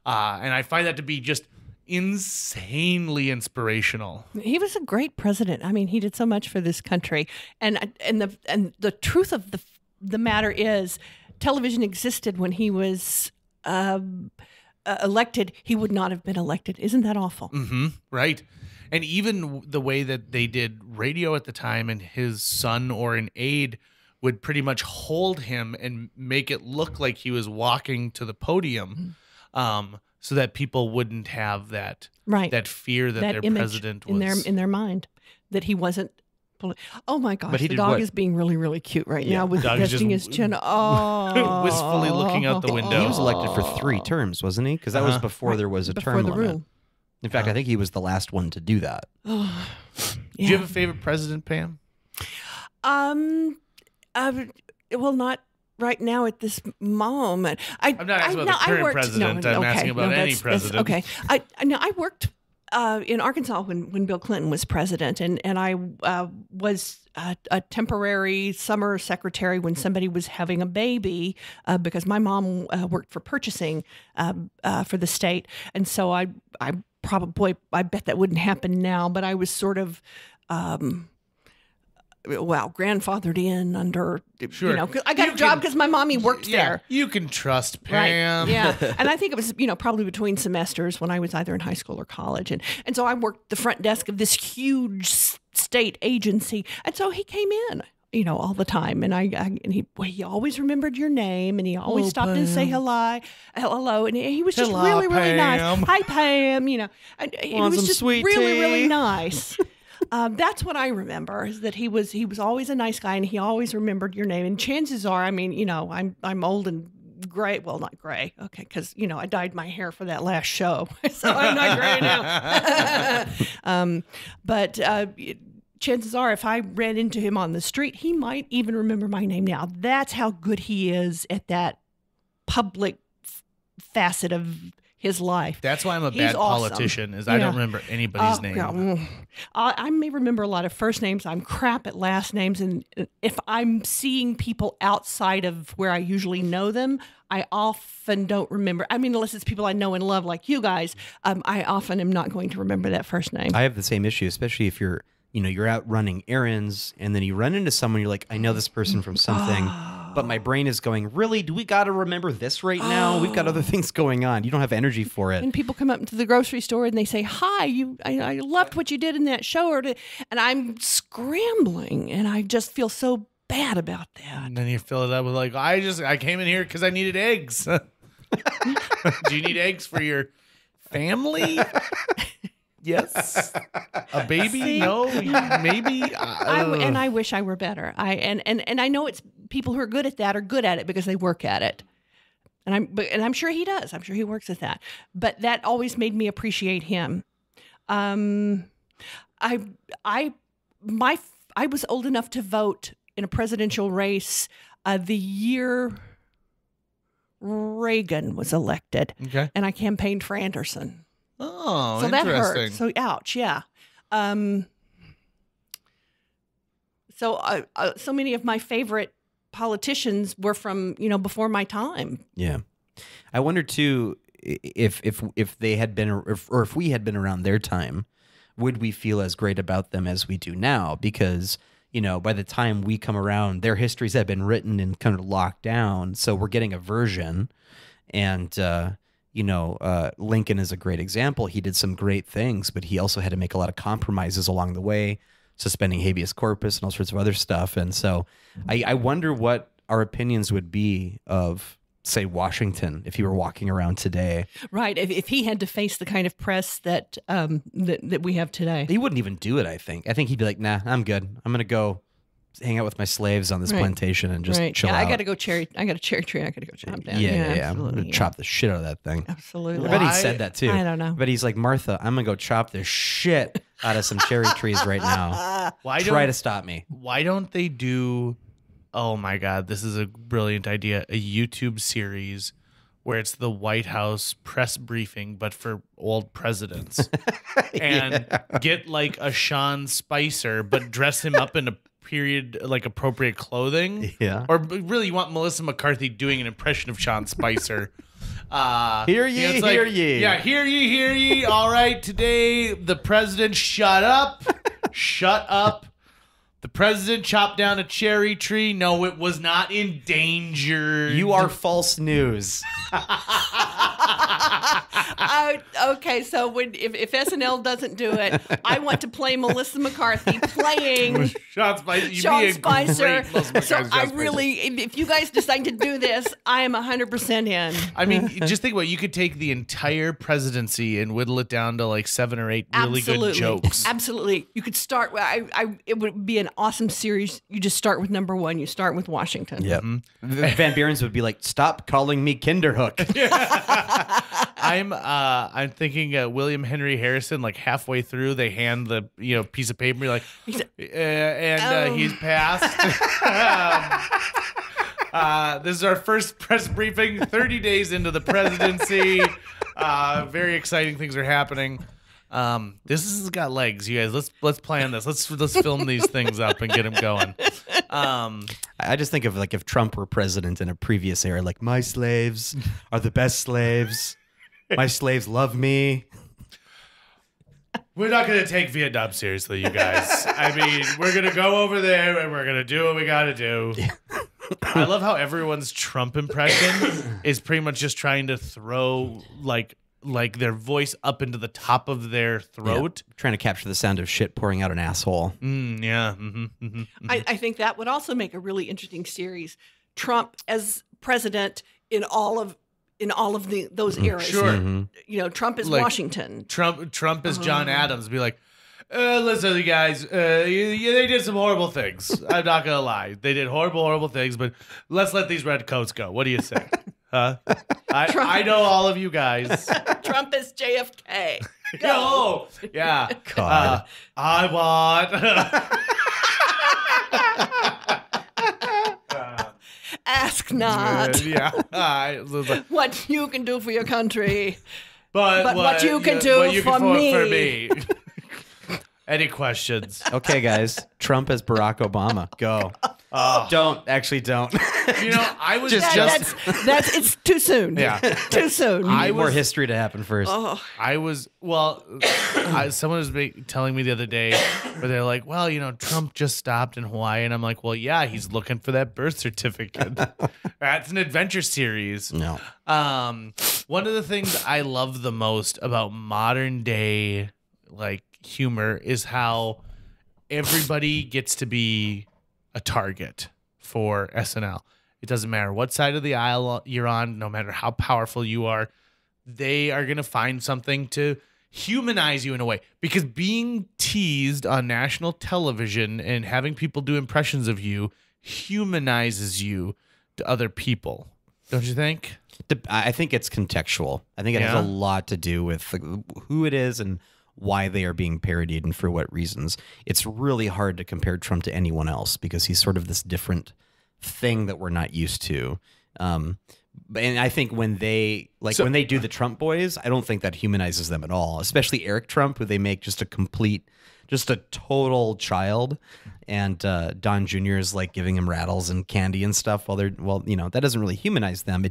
And I find that to be just insanely inspirational. He was a great president. I mean, he did so much for this country. And the truth of the matter is, television existed when he was elected. He would not have been elected. Isn't that awful? Mm-hmm. Right. And even the way that they did radio at the time, and his son or an aide would pretty much hold him and make it look like he was walking to the podium, so that people wouldn't have that fear that their image president was in their mind, that he wasn't. Oh my gosh, he the did dog what? is being really, really cute right now with Dog is resting his just chin. Oh, wistfully looking out the window. He was elected for 3 terms, wasn't he? Because that was before there was a before term the limit. rule. In fact, I think he was the last one to do that. Do you have a favorite president, Pam? Well, not right now at this moment. I'm not asking about the current president. I'm asking about any president. Okay. I worked in Arkansas when Bill Clinton was president, and I was a temporary summer secretary when somebody was having a baby, because my mom worked for purchasing for the state, and so I bet that wouldn't happen now, but I was sort of grandfathered in under, Sure. 'cause I got a job because my mommy worked there. You can trust Right. Pam. Yeah. And I think it was, probably between semesters when I was either in high school or college. And so I worked the front desk of this huge state agency. And so he came in, all the time. And he always remembered your name, and he always stopped in and say hello. And he was just Hello, really, really nice. Pam. Hi, Pam. And he Want was some just sweet really, tea? really nice. That's what I remember, is that he was always a nice guy, and he always remembered your name. And chances are, I'm old and gray. Well, not gray, okay, because I dyed my hair for that last show, so I'm not gray now. But chances are, if I ran into him on the street, he might even remember my name now. That's how good he is at that public facet of his life. That's why I'm a He's bad awesome. politician, is I don't remember anybody's name. God. I may remember a lot of first names. I'm crap at last names. And if I'm seeing people outside of where I usually know them, I often don't remember. Unless it's people I know and love like you guys, I often am not going to remember that first name. I have the same issue, especially if you're out running errands and then you run into someone, you're like, I know this person from something, but my brain is going, really? Do we got to remember this right now? We've got other things going on. You don't have energy for it. And people come up into the grocery store and they say, hi, I loved what you did in that show. And I'm scrambling, and I just feel so bad about that. And then you fill it up with like, I came in here because I needed eggs. Do you need eggs for your family? Yes. A baby? See? No. Maybe. And I wish I were better. And I know it's people who are good at that are good at it because they work at it. And I'm sure he does. I'm sure he works at that. But that always made me appreciate him. I was old enough to vote in a presidential race the year Reagan was elected. Okay. And I campaigned for Anderson. Oh, So that interesting. hurt. So ouch, yeah. So many of my favorite politicians were from before my time. Yeah. I wonder too if they had been or if we had been around their time, would we feel as great about them as we do now? Because by the time we come around, their histories have been written and kind of locked down, so we're getting a version. And Lincoln is a great example. He did some great things, but he also had to make a lot of compromises along the way, suspending habeas corpus and all sorts of other stuff. And so I wonder what our opinions would be of, say, Washington if he were walking around today. Right. If he had to face the kind of press that that we have today. He wouldn't even do it, I think. I think he'd be like, nah, I'm good. I'm going to go hang out with my slaves on this plantation and just chill out. I got a cherry tree. I got to go chop down. Yeah. I'm Absolutely, gonna chop the shit out of that thing. Absolutely. I bet he said that too. I don't know. But he's like, Martha, I'm gonna go chop the shit out of some cherry trees right now. Try to stop me. Why don't they do? Oh my God, this is a brilliant idea. A YouTube series where it's the White House press briefing, but for old presidents, and get like a Sean Spicer, but dress him up in a period like appropriate clothing. Yeah. Or really, you want Melissa McCarthy doing an impression of Sean Spicer. Hear ye, it's like, hear ye. Yeah, hear ye, hear ye. All right, today the president shut up. Shut up. The president chopped down a cherry tree. No, it was not endangered. You are false news. Okay, so if SNL doesn't do it, I want to play Melissa McCarthy playing Sean Spicer. Sean Spicer. So I Spicer. really, if you guys decide to do this, I am 100% in. I mean, just think about it. You could take the entire presidency and whittle it down to like 7 or 8 really good jokes. Absolutely. You could start. It would be an awesome series. You just start with number 1. You start with Washington. Yep. Van Buren's would be like, stop calling me Kinderhook. I'm thinking William Henry Harrison, like halfway through, they hand the piece of paper, like, he's passed. This is our first press briefing, 30 days into the presidency. Very exciting things are happening. This has got legs, you guys. Let's plan this. Let's film these things up and get them going. I just think of like if Trump were president in a previous era, like my slaves are the best slaves. My slaves love me. We're not going to take Vietnam seriously, you guys. I mean, we're going to go over there and we're going to do what we got to do. I love how everyone's Trump impression is pretty much just trying to throw like their voice up into the top of their throat. Yeah. Trying to capture the sound of shit pouring out an asshole. Yeah. Mm-hmm, mm-hmm, mm-hmm. I think that would also make a really interesting series. Trump as president in all of those eras. Sure. Mm-hmm. Trump is like Washington. Trump is John Adams. Be like, listen, you guys, they did some horrible things. I'm not going to lie. They did horrible things, but let's let these red coats go. What do you say? Huh? I know all of you guys. Trump is JFK. Go. Yeah. God. I want... Ask not Yeah. what you can do for your country, but what you can do for me. Any questions? Okay, guys. Trump as Barack Obama. Go. Don't. I was that's it's too soon. Yeah. Too soon. More history to happen first. Someone was telling me the other day where they're like, well, Trump just stopped in Hawaii. And I'm like, well, yeah, he's looking for that birth certificate. That's an adventure series. No. One of the things I love the most about modern day, like, humor is how everybody gets to be a target for SNL. It doesn't matter what side of the aisle you're on, no matter how powerful you are, they are going to find something to humanize you in a way. Because being teased on national television and having people do impressions of you humanizes you to other people. Don't you think? I think it's contextual. I think it has a lot to do with who it is and why they are being parodied and for what reasons. It's really hard to compare Trump to anyone else because he's sort of this different thing that we're not used to. And I think when they do the Trump boys, I don't think that humanizes them at all, especially Eric Trump, who they make just a total child. And Don Jr. is like giving him rattles and candy and stuff that doesn't really humanize them.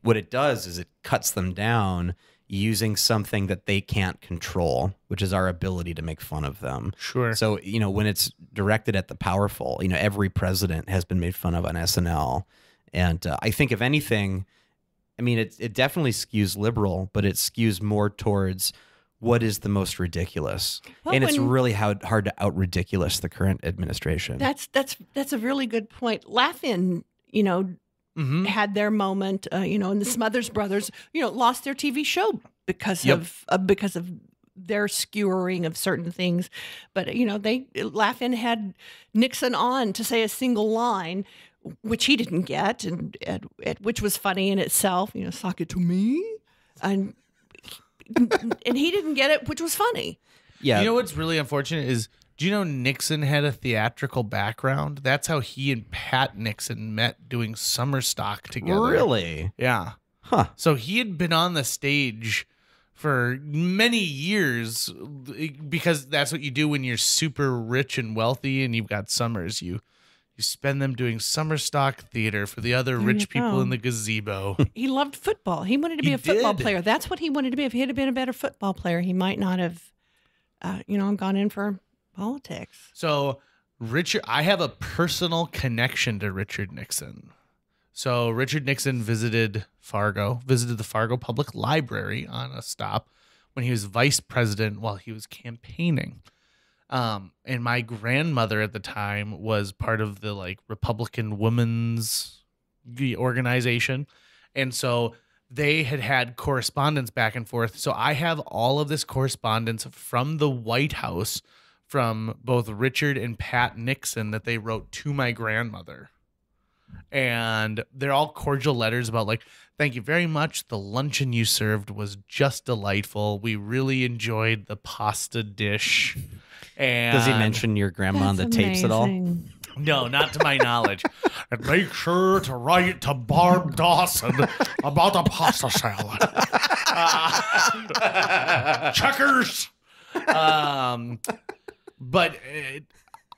What it does is it cuts them down using something that they can't control, which is our ability to make fun of them. Sure. So, when it's directed at the powerful, every president has been made fun of on SNL. And I think if anything, it definitely skews liberal, but it skews more towards what is the most ridiculous. Well, and it's really hard to out-ridiculous the current administration. That's a really good point. Laugh-In, had their moment, and the Smothers Brothers, lost their TV show because of their skewering of certain things. But, they Laugh-In had Nixon on to say a single line, which he didn't get, and which was funny in itself. Sock it to me, and he didn't get it, which was funny. Yeah. You know what's really unfortunate is, do you know Nixon had a theatrical background? That's how he and Pat Nixon met doing summer stock together. Really? Yeah. Huh. So he had been on the stage for many years, because that's what you do when you're super rich and wealthy and you've got summers. You spend them doing summer stock theater for the other rich people in the gazebo. He loved football. He wanted to be a football player. That's what he wanted to be. If he had been a better football player, he might not have, gone in for politics. So I have a personal connection to Richard Nixon. So Richard Nixon visited the Fargo Public Library on a stop when he was vice president while he was campaigning. And my grandmother at the time was part of the Republican Women's organization. And so they had correspondence back and forth. So I have all of this correspondence from the White House from both Richard and Pat Nixon that they wrote to my grandmother. And they're all cordial letters about thank you very much. The luncheon you served was just delightful. We really enjoyed the pasta dish. And does he mention your grandma on the tapes at all? No, not to my knowledge. And make sure to write to Barb Dawson about the pasta salad. Checkers. But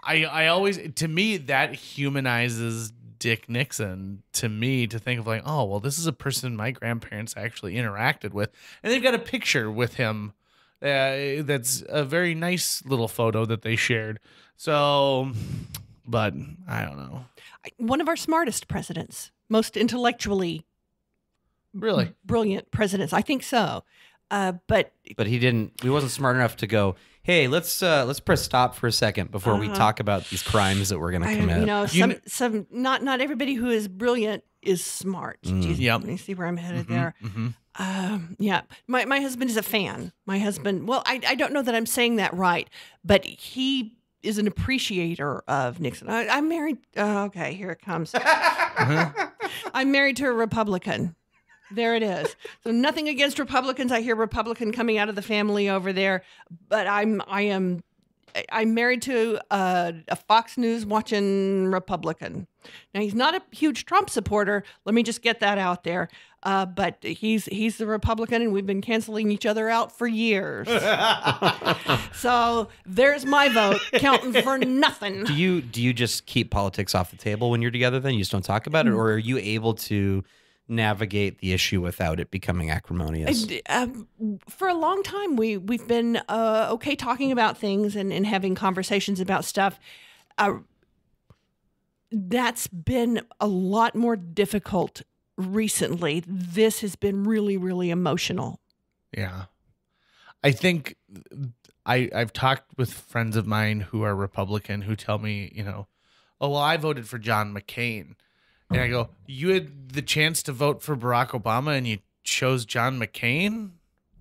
I always, to me, that humanizes Dick Nixon, to me, to think of oh, well, this is a person my grandparents actually interacted with. And they've got a picture with him that's a very nice little photo that they shared. So, but I don't know. One of our smartest presidents, most intellectually really brilliant presidents. I think so. But he wasn't smart enough to go, hey, let's press stop for a second before we talk about these crimes that we're going to commit. Not everybody who is brilliant is smart. Yep. You see where I'm headed there. Yeah. My husband is a fan. My husband, well, I don't know that I'm saying that right, but he is an appreciator of Nixon. I'm married. Okay, here it comes. I'm married to a Republican. There it is. So nothing against Republicans. I hear Republican coming out of the family over there, but I'm married to a Fox News watching Republican. Now he's not a huge Trump supporter. Let me just get that out there. But he's the Republican, and we've been canceling each other out for years. So there's my vote, counting for nothing. Do you just keep politics off the table when you're together? Then you just don't talk about it, or are you able to navigate the issue without it becoming acrimonious? For a long time, we've been okay talking about things and having conversations about stuff. That's been a lot more difficult recently. This has been really, really emotional. Yeah. I think I've talked with friends of mine who are Republican who tell me, oh, well, I voted for John McCain. And I go, you had the chance to vote for Barack Obama and you chose John McCain?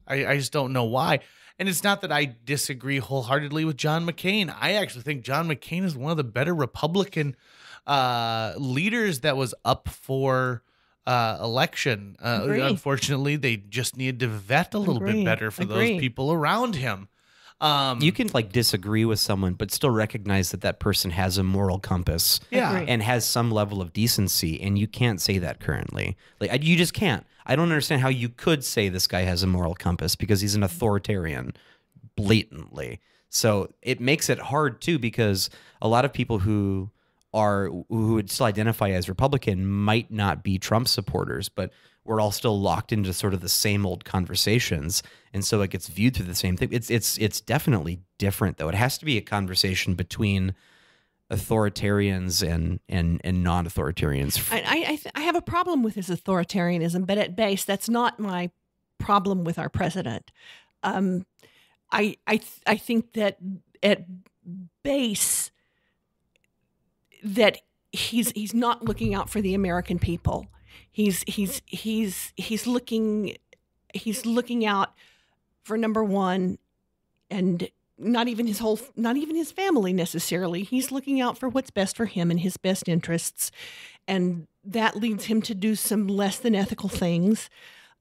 I just don't know why. And it's not that I disagree wholeheartedly with John McCain. I actually think John McCain is one of the better Republican leaders that was up for election. Unfortunately, they just needed to vet a little bit better for those people around him. You can disagree with someone, but still recognize that person has a moral compass, and has some level of decency, and you can't say that currently. You just can't. I don't understand how you could say this guy has a moral compass because he's an authoritarian, blatantly. So it makes it hard too, because a lot of people who would still identify as Republican might not be Trump supporters, but we're all still locked into sort of the same old conversations, and so it gets viewed through the same thing. It's definitely different, though. It has to be a conversation between authoritarians and non-authoritarians. I have a problem with his authoritarianism, but at base, that's not my problem with our president. I think that at base that he's not looking out for the American people. He's looking out for, number one, and not even his family necessarily. He's looking out for what's best for him and his best interests. And that leads him to do some less than ethical things.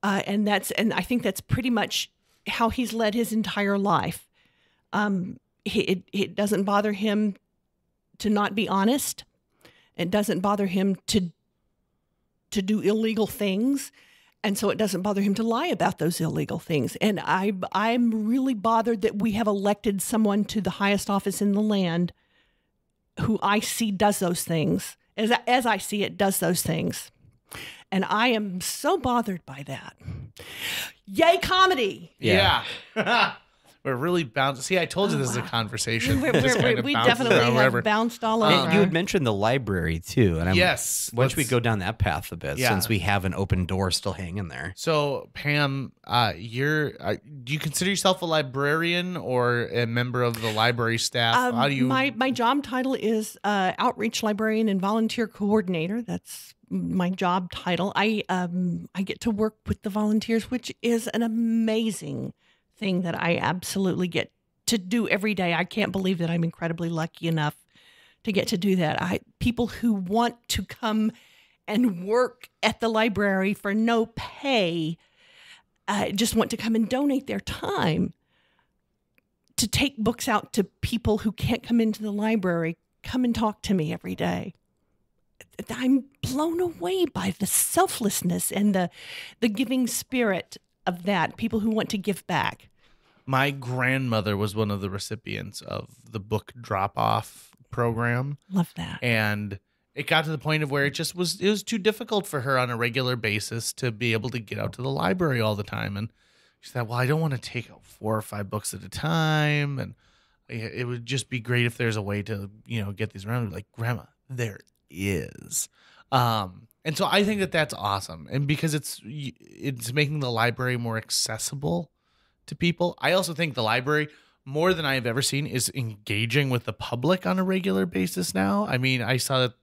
And I think that's pretty much how he's led his entire life. It doesn't bother him to not be honest. It doesn't bother him to do illegal things. And so it doesn't bother him to lie about those illegal things. And I'm really bothered that we have elected someone to the highest office in the land who I see does those things. As I see it, does those things. And I am so bothered by that. Yay, comedy. Yeah. We're really bounced. See, I told you this is a conversation. We Just kind of bounces definitely around have wherever. bounced all over. And you had mentioned the library too, and Yes. Why don't we go down that path a bit, Yeah. since we have an open door still hanging there? So, Pam, do you consider yourself a librarian or a member of the library staff? How do you? My job title is outreach librarian and volunteer coordinator. That's my job title. I get to work with the volunteers, which is an amazing thing that I absolutely get to do every day. I can't believe that I'm incredibly lucky enough to get to do that. People who want to come and work at the library for no pay, just want to come and donate their time to take books out to people who can't come into the library, come and talk to me every day. I'm blown away by the selflessness and the giving spirit of that, people who want to give back. My grandmother was one of the recipients of the book drop-off program. Love that. And it got to the point of where it was too difficult for her on a regular basis to be able to get out to the library all the time. And she said, well, I don't want to take out 4 or 5 books at a time. And it would just be great if there's a way to, get these around. Like, Grandma, there is. And so I think that that's awesome. And because it's making the library more accessible to people. I also think the library, more than I have ever seen, is engaging with the public on a regular basis now. I mean, I saw that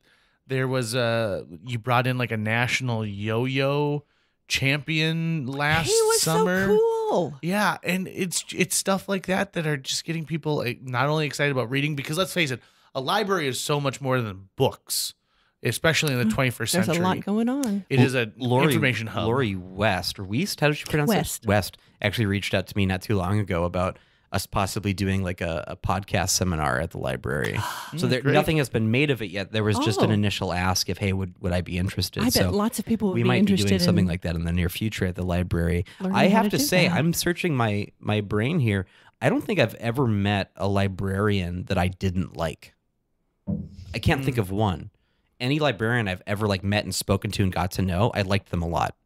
there was you brought in like a national yo-yo champion last summer. He was so cool. Yeah, and it's stuff like that are just getting people not only excited about reading, because let's face it, a library is so much more than books, especially in the 21st century. There's a lot going on. It is an information hub. Lori West, or Weast, how did you pronounce West. it? West actually reached out to me not too long ago about us possibly doing like a podcast seminar at the library. So great. nothing has been made of it yet. There was just an Oh. initial ask if, hey, would I be interested? I bet lots of people would we be might be interested doing something in like that in the near future at the library. learning I how have to to do say, that. I'm searching my brain here. I don't think I've ever met a librarian that I didn't like. I can't think of one. Any librarian I've ever met and spoken to and got to know, I liked them a lot.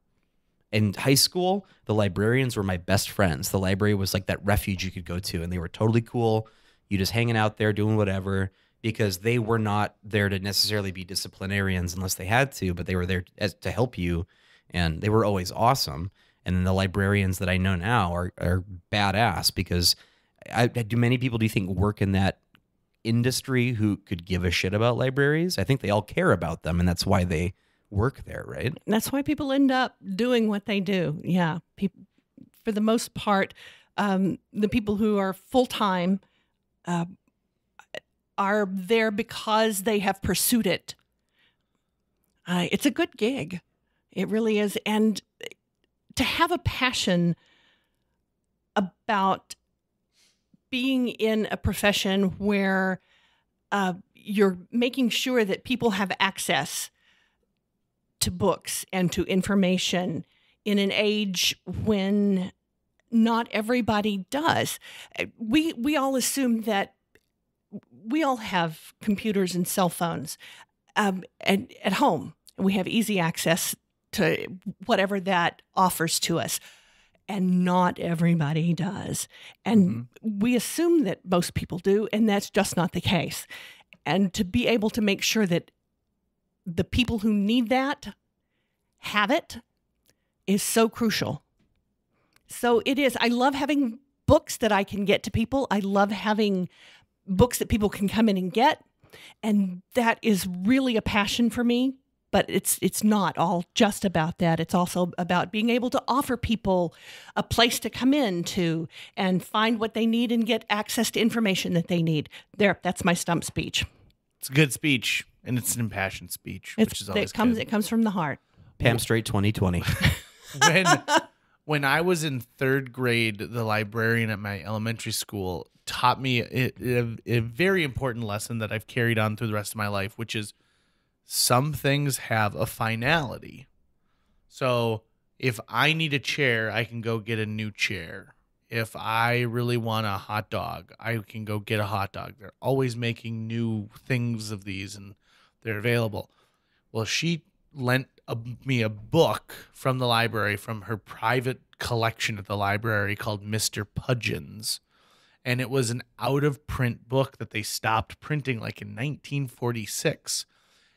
In high school, the librarians were my best friends. The library was like that refuge you could go to, and they were totally cool. You just hanging out there doing whatever, because they were not there to necessarily be disciplinarians unless they had to, but they were there to help you, and they were always awesome. And then the librarians that I know now are badass, because do many people, do you think, work in that industry who could give a shit about libraries? I think they all care about them, and that's why they work there, right? That's why people end up doing what they do. Yeah. People, for the most part, the people who are full-time are there because they have pursued it. It's a good gig. It really is. And to have a passion about being in a profession where you're making sure that people have access to books and to information in an age when not everybody does. We all assume that we all have computers and cell phones at home. We have easy access to whatever that offers to us. And not everybody does. And we assume that most people do, and that's just not the case. And to be able to make sure that the people who need that have it is so crucial. So it is. I love having books that I can get to people. I love having books that people can come in and get. And that is really a passion for me. But it's not all just about that. It's also about being able to offer people a place to come in to and find what they need and get access to information that they need. There, that's my stump speech. It's a good speech, and it's an impassioned speech, which is always good. It comes from the heart. Pam Strait 2020. When I was in 3rd grade, the librarian at my elementary school taught me a very important lesson that I've carried on through the rest of my life, which is some things have a finality. So if I need a chair, I can go get a new chair. If I really want a hot dog, I can go get a hot dog. They're always making new things of these, and they're available. Well, she lent me a book from the library, from her private collection at the library, called Mr. Pudgeon's. And it was an out-of-print book that they stopped printing like in 1946.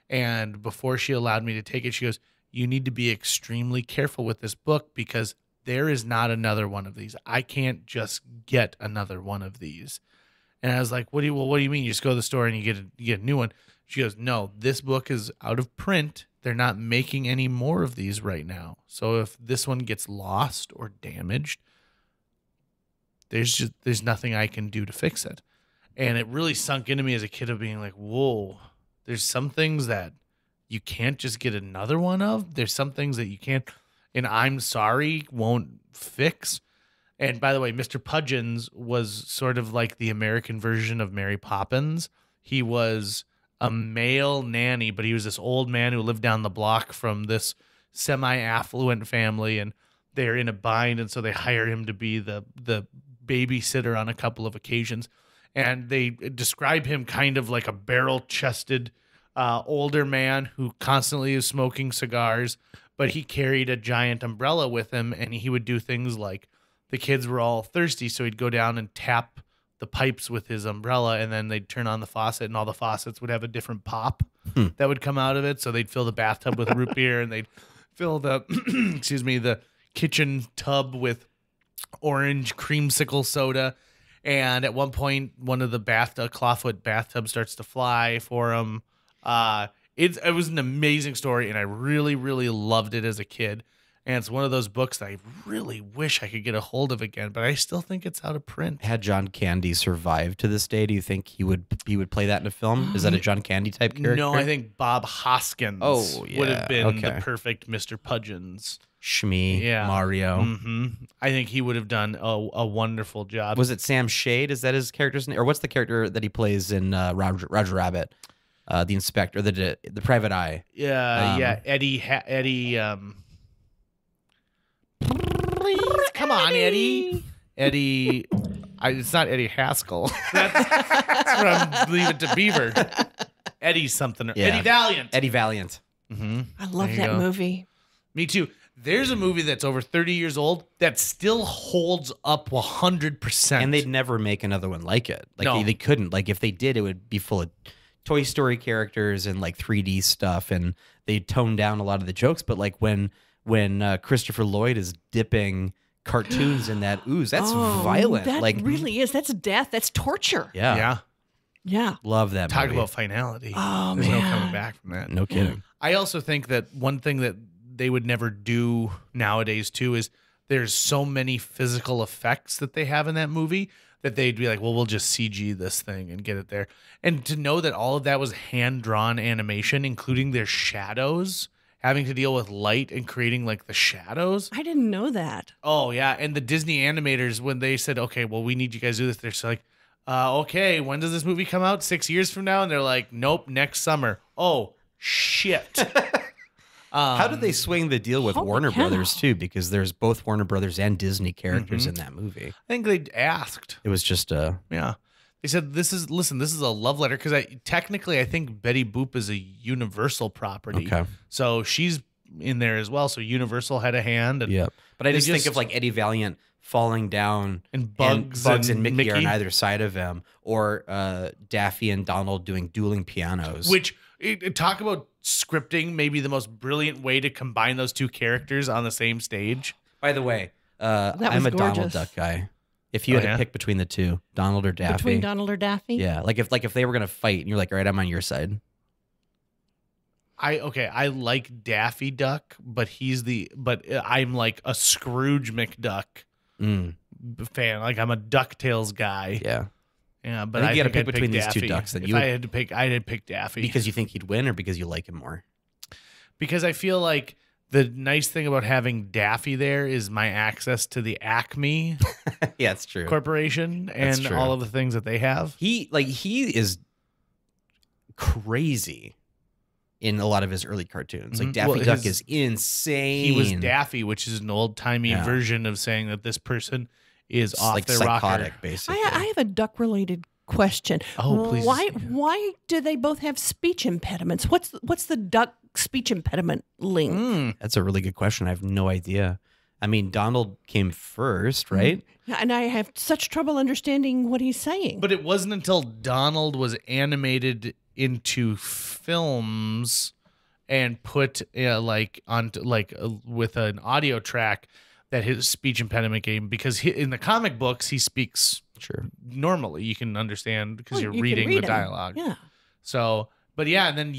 And before she allowed me to take it, she goes, "You need to be extremely careful with this book because there is not another one of these. I can't just get another one of these." And I was like, what do you mean? You just go to the store and you get a new one? She goes, "No, this book is out of print. They're not making any more of these right now. So if this one gets lost or damaged, there's nothing I can do to fix it." And it really sunk into me as a kid of being like, whoa, there's some things that you can't just get another one of. There's some things that you can't, and I'm sorry, won't fix. And by the way, Mr. Pudgeon's was sort of like the American version of Mary Poppins. He was a male nanny, but he was this old man who lived down the block from this semi-affluent family, and they're in a bind, and so they hire him to be the babysitter on a couple of occasions. And they describe him kind of like a barrel-chested older man who constantly is smoking cigars, but he carried a giant umbrella with him, and he would do things like, the kids were all thirsty, so he'd go down and tap the pipes with his umbrella, and then they'd turn on the faucet, and all the faucets would have a different pop that would come out of it. So they'd fill the bathtub with root beer, and they'd fill the the kitchen tub with orange creamsicle soda. And at one point, one of the clawfoot bathtub starts to fly for him. It was an amazing story, and I really, really loved it as a kid. And it's one of those books that I really wish I could get a hold of again, but I still think it's out of print. Had John Candy survived to this day, do you think he would play that in a film? Is that a John Candy type character? No, I think Bob Hoskins would have been the perfect Mr. Pudgeon's. Shmi, Mario. Mm-hmm. I think he would have done a wonderful job. Was it Sam Shade? Is that his character's name? Or what's the character that he plays in Roger Rabbit? The inspector, the private eye. Yeah, Eddie. Please, come on, Eddie. Eddie. It's not Eddie Haskell. That's from Leave It to Beaver. Eddie something. Yeah. Eddie Valiant. Eddie Valiant. Mm-hmm. I love that movie. Me too. There's a movie that's over 30 years old that still holds up 100%. And they'd never make another one like it. Like No. they couldn't. Like if they did, it would be full of Toy Story characters and like 3D stuff, and they'd tone down a lot of the jokes. But like when Christopher Lloyd is dipping cartoons in that ooze, that's violent. That like really is. That's death. That's torture. Yeah. Yeah. Love that Talk movie. about finality. Oh, There's man. no coming back from that. No kidding. I also think that one thing that they would never do nowadays too is there's so many physical effects that they have in that movie that they'd be like, well, we'll just CG this thing and get it there. And to know that all of that was hand-drawn animation, including their shadows, having to deal with light and creating like the shadows. I didn't know that. Oh, yeah. And the Disney animators, when they said, okay, well, we need you guys to do this, they're just like, okay, when does this movie come out? 6 years from now? And they're like, nope, next summer. Oh, shit. How did they swing the deal with Holy Warner cow. Brothers too? Because there's both Warner Brothers and Disney characters in that movie. I think they asked. It was just Yeah. They said, this is a love letter. Because I think Betty Boop is a Universal property. Okay. So she's in there as well. So Universal had a hand. And yeah. But I they just think of like Eddie Valiant falling down And Bugs and and Mickey are on Mickey. either side of him, or Daffy and Donald doing dueling pianos. Which, talk about scripting, maybe the most brilliant way to combine those two characters on the same stage. by the way, was I'm a Donald gorgeous. Duck guy. If you had to pick between the two, Donald or Daffy. Between Donald or Daffy? Yeah, like if they were gonna fight, and you're like, all right, I'm on your side. I like Daffy Duck, but I'm like a Scrooge McDuck fan. Like I'm a DuckTales guy. Yeah. Yeah, but I think you I'd gotta pick between these two Daffy. ducks. Then If I had to pick, I'd pick Daffy. because you think he'd win, or because you like him more? Because I feel like the nice thing about having Daffy there is my access to the Acme Yeah, it's true. Corporation That's and true. all of the things that they have. He is crazy in a lot of his early cartoons. Like Mhm. Daffy Well, Duck his- is insane. He was Daffy, which is an old-timey Yeah. version of saying that this person is It's off like their psychotic, rocker. basically. I have a duck-related question. Oh, please. Why do they both have speech impediments? What's the duck speech impediment link? That's a really good question. I have no idea. I mean, Donald came first, right? And I have such trouble understanding what he's saying. But it wasn't until Donald was animated into films and put with an audio track that his speech impediment came, because in the comic books he speaks Sure. normally. You can understand because Well, you're you can reading read the him. dialogue. Yeah. So, but yeah, and then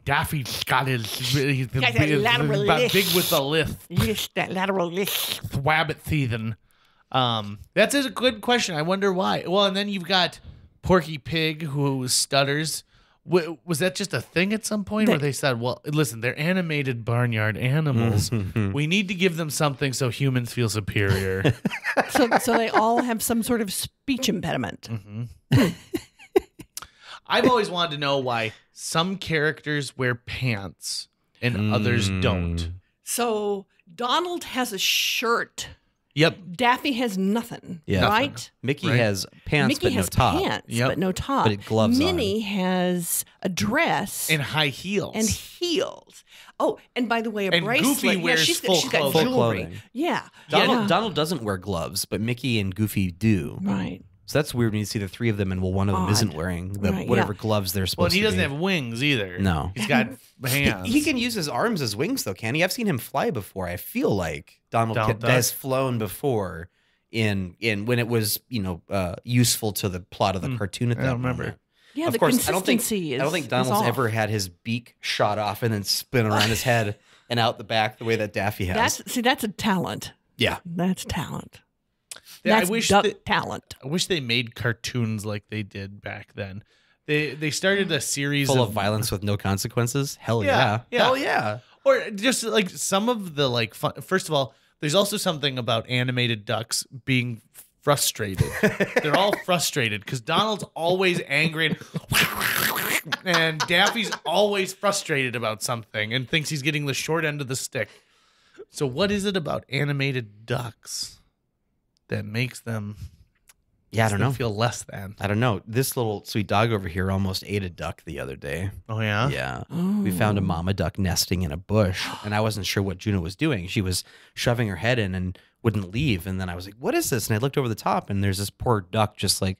Daffy got his Got that lateral lisp. big with the lisp, Yes, that lateral lisp. wabbit thieving. That's a good question. I wonder why. Well, and then you've got Porky Pig, who stutters. Was that just a thing at some point where they said, well, listen, they're animated barnyard animals. We need to give them something so humans feel superior. So they all have some sort of speech impediment. I've always wanted to know why some characters wear pants and others don't. So Donald has a shirt. Yep. Daffy has nothing. Yeah. Right? Mickey Right. has pants, Mickey but has no top. pants, Yep. but no top. But it gloves on. Minnie has a dress And high heels. and heels. Oh, and by the way, a And bracelet. Goofy wears she's full got clothing. Full jewelry. clothing. Yeah. Donald doesn't wear gloves, but Mickey and Goofy do. Right. So that's weird when you see the three of them and one of them Odd. isn't wearing the Right, whatever yeah. gloves they're well, supposed and he to doesn't be. have wings either. No. He's got hands. He can use his arms as wings, though, can he? I've seen him fly before. I feel like Donald Donald has does? flown before in when it was useful to the plot of the cartoon at I that don't remember. moment. Yeah, Of the course, I don't think consistency Donald's is off. ever had his beak shot off and then spin around his head and out the back the way that Daffy has. That's a talent. Yeah. That's talent. Yeah, That's I wish duck that- talent. I wish they made cartoons like they did back then. They started a series Full of violence with no consequences. Hell Yeah, yeah. yeah. Hell yeah. or just like some of the like fun. First of all, there's also something about animated ducks being frustrated. They're all frustrated because Donald's always angry and Daffy's always frustrated about something and thinks he's getting the short end of the stick. So what is it about animated ducks that makes them Yeah, I don't know. feel less than? I don't know. This little sweet dog over here almost ate a duck the other day. Oh yeah? Yeah. We found a mama duck nesting in a bush, and I wasn't sure what Juno was doing. She was shoving her head in and wouldn't leave. And then I was like, what is this? And I looked over the top, and there's this poor duck just like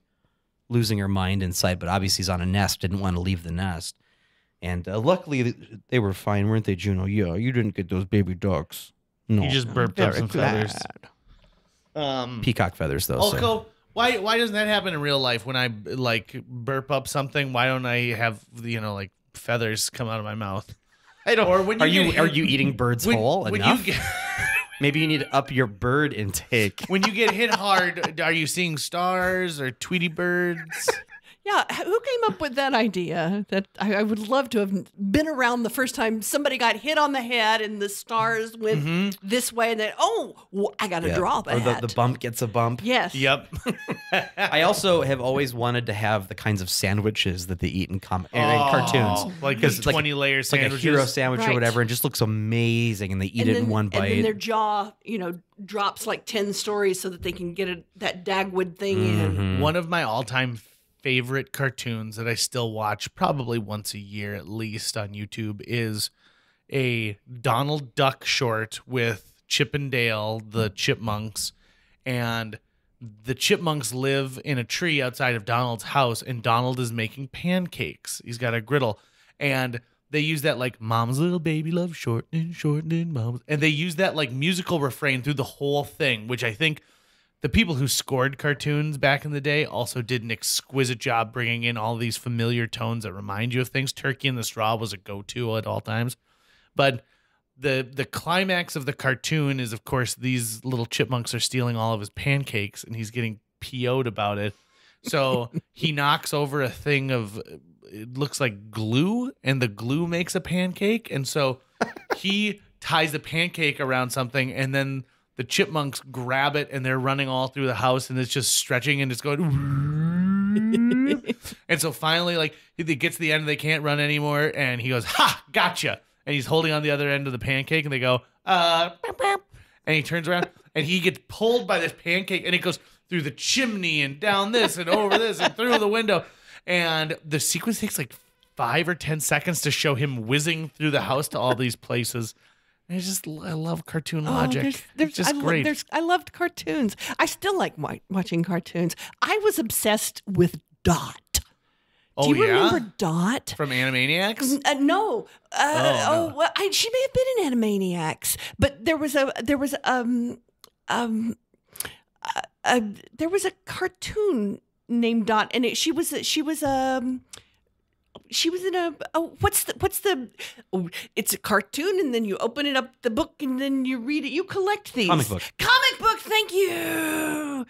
losing her mind inside, but obviously he's on a nest, didn't want to leave the nest. And luckily they were fine, weren't they, Juno? Yeah, you didn't get those baby ducks. No. He just burped up Very some feathers. glad. Peacock feathers, though. so. Also, why doesn't that happen in real life? When I like burp up something, why don't I have like feathers come out of my mouth? I don't. Or when are you you get- are you eating birds whole when enough? you get Maybe you need to up your bird intake. when you get hit hard, are you seeing stars or Tweety birds? Yeah, who came up with that idea? That I would love to have been around the first time somebody got hit on the head and the stars went this way, and then I got to draw Or that. the bump gets a bump. Yes. Yep. I also have always wanted to have the kinds of sandwiches that they eat in cartoons. Like 'Cause these it's 20-layer It's like a sandwiches. hero sandwich or Right. whatever, and just looks amazing, and they eat it in one bite. And then their jaw, drops like 10 stories so that they can get that Dagwood thing in. One of my all-time favorite cartoons that I still watch probably once a year at least on YouTube is a Donald Duck short with Chip and Dale, the Chipmunks, and the Chipmunks live in a tree outside of Donald's house, and Donald is making pancakes. He's got a griddle, and they use that like "Mom's little baby loves shortening, shortening, Mom's," and they use that like musical refrain through the whole thing, which I think the people who scored cartoons back in the day also did an exquisite job bringing in all these familiar tones that remind you of things. Turkey in the Straw was a go-to at all times. But the climax of the cartoon is, of course, these little chipmunks are stealing all of his pancakes, and he's getting PO'd about it. So he knocks over a thing of, it looks like glue, and the glue makes a pancake. And so he ties the pancake around something, and then the chipmunks grab it, and they're running all through the house, and it's just stretching, and it's going. And so finally, like, he gets to the end, and they can't run anymore, and he goes, "Ha, gotcha." And he's holding on the other end of the pancake, and they go, and he turns around, and he gets pulled by this pancake, and it goes through the chimney and down this and over this and through the window. And the sequence takes like 5 or 10 seconds to show him whizzing through the house to all these places. And I love cartoon logic. It's just great. I loved cartoons. I still like watching cartoons. I was obsessed with Dot. Do you remember Dot from Animaniacs? No. No. Well, she may have been in Animaniacs, but there was a cartoon named Dot, and she was in it's a cartoon, and then you open it up the book, and then you read it. You collect these Comic book. Thank you.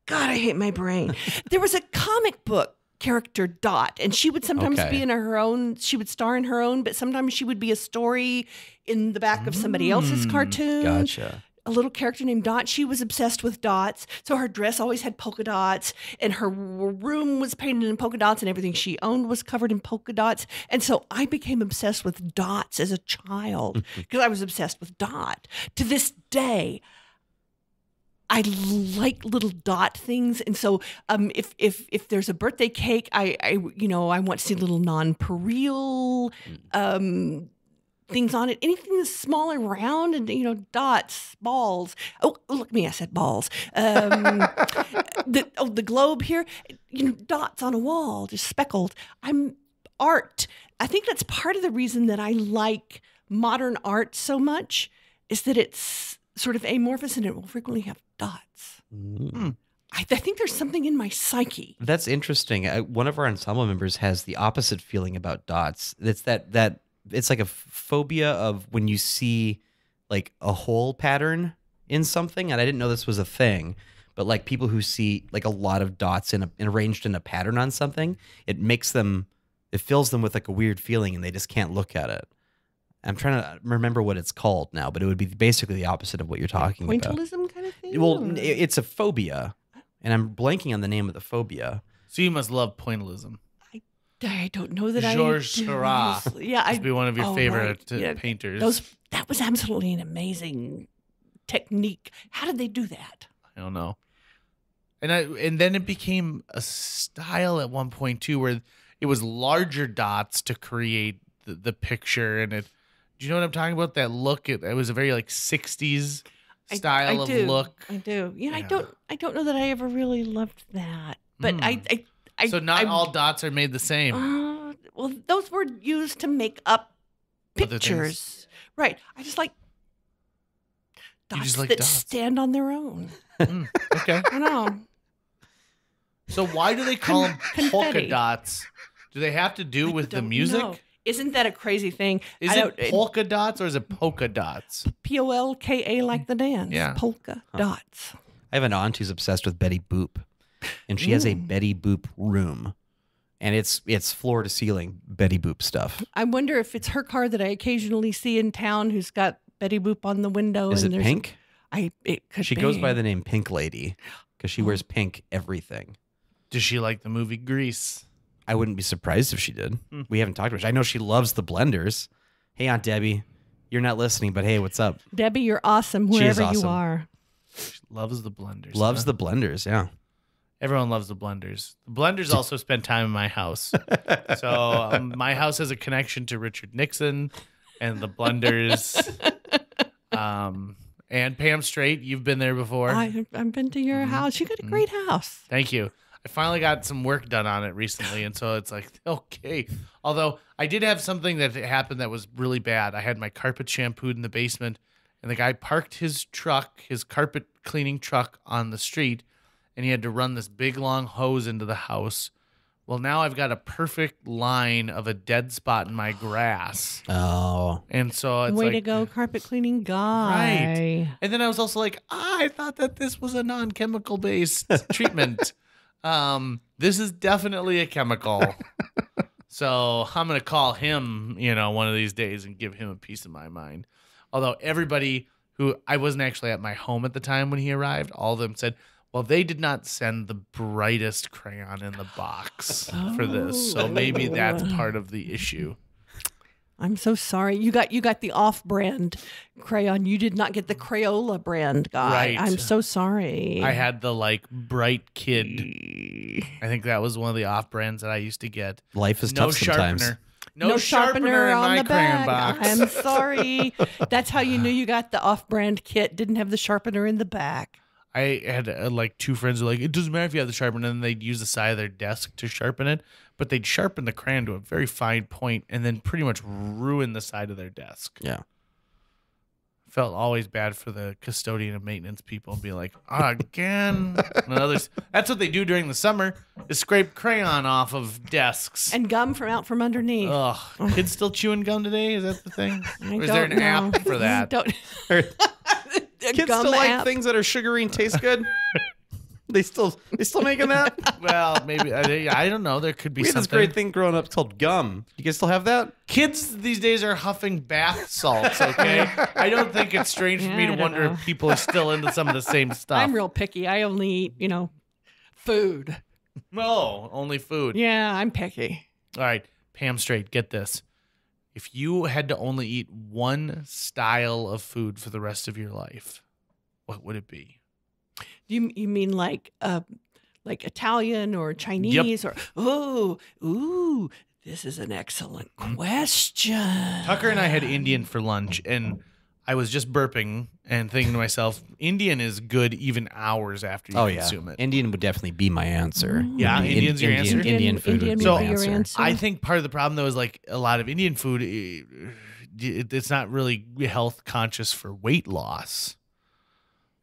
God, I hate my brain. There was a comic book character, Dot, and she would sometimes be in her own. She would star in her own, but sometimes she would be a story in the back of somebody else's cartoon. Gotcha. A little character named Dot. She was obsessed with dots, so her dress always had polka dots, and her room was painted in polka dots, and everything she owned was covered in polka dots. And so I became obsessed with dots as a child because I was obsessed with Dot. To this day, I like little dot things, and so if there's a birthday cake, I want to see little nonpareil things on it. Anything that's small and round, and dots, balls. Oh, look at me! I said balls. The globe here, dots on a wall, just speckled. I'm art. I think that's part of the reason that I like modern art so much, is that it's sort of amorphous, and it will frequently have dots. I think there's something in my psyche. That's interesting. One of our ensemble members has the opposite feeling about dots. It's that it's like a phobia of when you see like a hole pattern in something, and I didn't know this was a thing, but like people who see like a lot of dots arranged in a pattern on something, it fills them with like a weird feeling, and they just can't look at it. I'm trying to remember what it's called now, but it would be basically the opposite of what you're talking about. Pointillism kind of thing? Well, it's a phobia, and I'm blanking on the name of the phobia. So you must love pointillism. I don't know that Georges Seurat. Yeah, I'd be one of your favorite right. painters. That was absolutely an amazing technique. How did they do that? I don't know. And then it became a style at one point too, where it was larger dots to create the picture, and it. Do you know what I'm talking about? That look. It was a very like '60s style of look. I do. Yeah, I don't know that I ever really loved that, but So not all dots are made the same. Well, those were used to make up pictures. Right. I just like dots that stand on their own. Okay. I know. So why do they call them polka dots? Do they have to do with the music? Know. Isn't that a crazy thing? Is it polka dots or is it polka dots? Polka, like the dance. Yeah. Polka dots. I have an aunt who's obsessed with Betty Boop, and she has a Betty Boop room, and it's floor to ceiling Betty Boop stuff. I wonder if it's her car that I occasionally see in town who's got Betty Boop on the window. Is it pink? It could She be. goes by the name Pink Lady because she wears pink everything. Does she like the movie Grease? I wouldn't be surprised if she did. We haven't talked about it. I know she loves the Blenders. Hey, Aunt Debbie, you're not listening, but hey, what's up? Debbie, you're awesome She is wherever you awesome. are. She loves the Blenders. Loves the Blenders, yeah. Everyone loves the Blenders. The Blenders also spend time in my house. So my house has a connection to Richard Nixon and the Blenders. And Pam Strait, you've been there before. I've been to your house. You got a great house. Thank you. I finally got some work done on it recently, and so it's like, okay. Although I did have something that happened that was really bad. I had my carpet shampooed in the basement, and the guy parked his truck, his carpet cleaning truck on the street, and he had to run this big long hose into the house. Well, now I've got a perfect line of a dead spot in my grass. Oh. And so it's Way like, to go, carpet cleaning guy. right. And then I was also like, I thought that this was a non-chemical based treatment. This is definitely a chemical. So I'm going to call him, one of these days and give him a piece of my mind. Although everybody who, I wasn't actually at my home at the time when he arrived, all of them said, well, they did not send the brightest crayon in the box for this. So maybe that's part of the issue. I'm so sorry. You got the off-brand crayon. You did not get the Crayola brand guy. Right. I'm so sorry. I had the Bright Kid. I think that was one of the off brands that I used to get. Life is tough sometimes. Sharpener. No sharpener in on my the crayon back. box. I'm sorry. That's how you knew you got the off-brand kit. Didn't have the sharpener in the back. I had two friends who were like, it doesn't matter if you have the sharpener, and then they'd use the side of their desk to sharpen it, but they'd sharpen the crayon to a very fine point and then pretty much ruin the side of their desk. Yeah. Felt always bad for the custodian and maintenance people and be like, again. And others, that's what they do during the summer is scrape crayon off of desks. And gum from underneath. Ugh. Kids still chewing gum today? Is that the thing? I Or is there an don't know. app for that? Don't. Kids Gum still like app. things that are sugary and taste good. they still making that. Well, maybe. I don't know. There could be We had this something. great thing growing up called gum. You guys still have that? Kids these days are huffing bath salts, okay? I don't think it's strange for me Yeah, to I don't wonder know. if people are still into some of the same stuff. I'm real picky. I only eat, food. No, only food. Yeah, I'm picky. All right, Pam Strait, get this. If you had to only eat one style of food for the rest of your life, what would it be? You mean like Italian or Chinese or ooh, this is an excellent question. Tucker and I had Indian for lunch, and I was just burping and thinking to myself, Indian is good even hours after you consume it. Indian would definitely be my answer. Yeah, Indian's your answer? Indian food Indian would be would my be your answer. answer. I think part of the problem, though, is a lot of Indian food, it's not really health conscious for weight loss.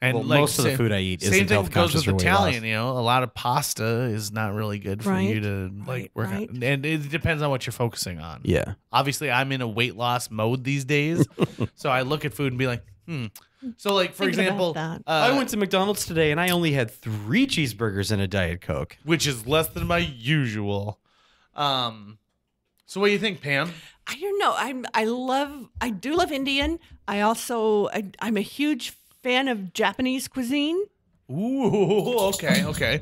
And Well, most of the food I eat isn't health conscious for weight loss. Italian. A lot of pasta is not really good for you to work right. on. And it depends on what you're focusing on. Yeah. Obviously, I'm in a weight loss mode these days, so I look at food and be like, So, for Thinking example, about I went to McDonald's today and I only had 3 cheeseburgers and a Diet Coke. which is less than my usual. So, what do you think, Pam? I don't know. I do love Indian. I'm a huge fan of Japanese cuisine. Ooh, okay.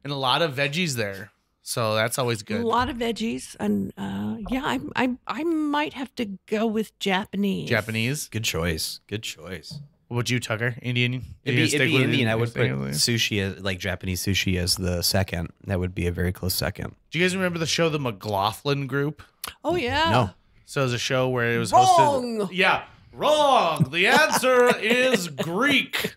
And a lot of veggies there. So that's always good. A lot of veggies, and I might have to go with Japanese. Japanese. Good choice. What would you, Tucker? Indian? It'd be Indian. I would put Do sushi, as Japanese sushi, as the second. That would be a very close second. you guys remember the show The McLaughlin Group? Oh yeah. No. So it was a show where it was Wrong. hosted. Yeah, wrong. The answer is Greek.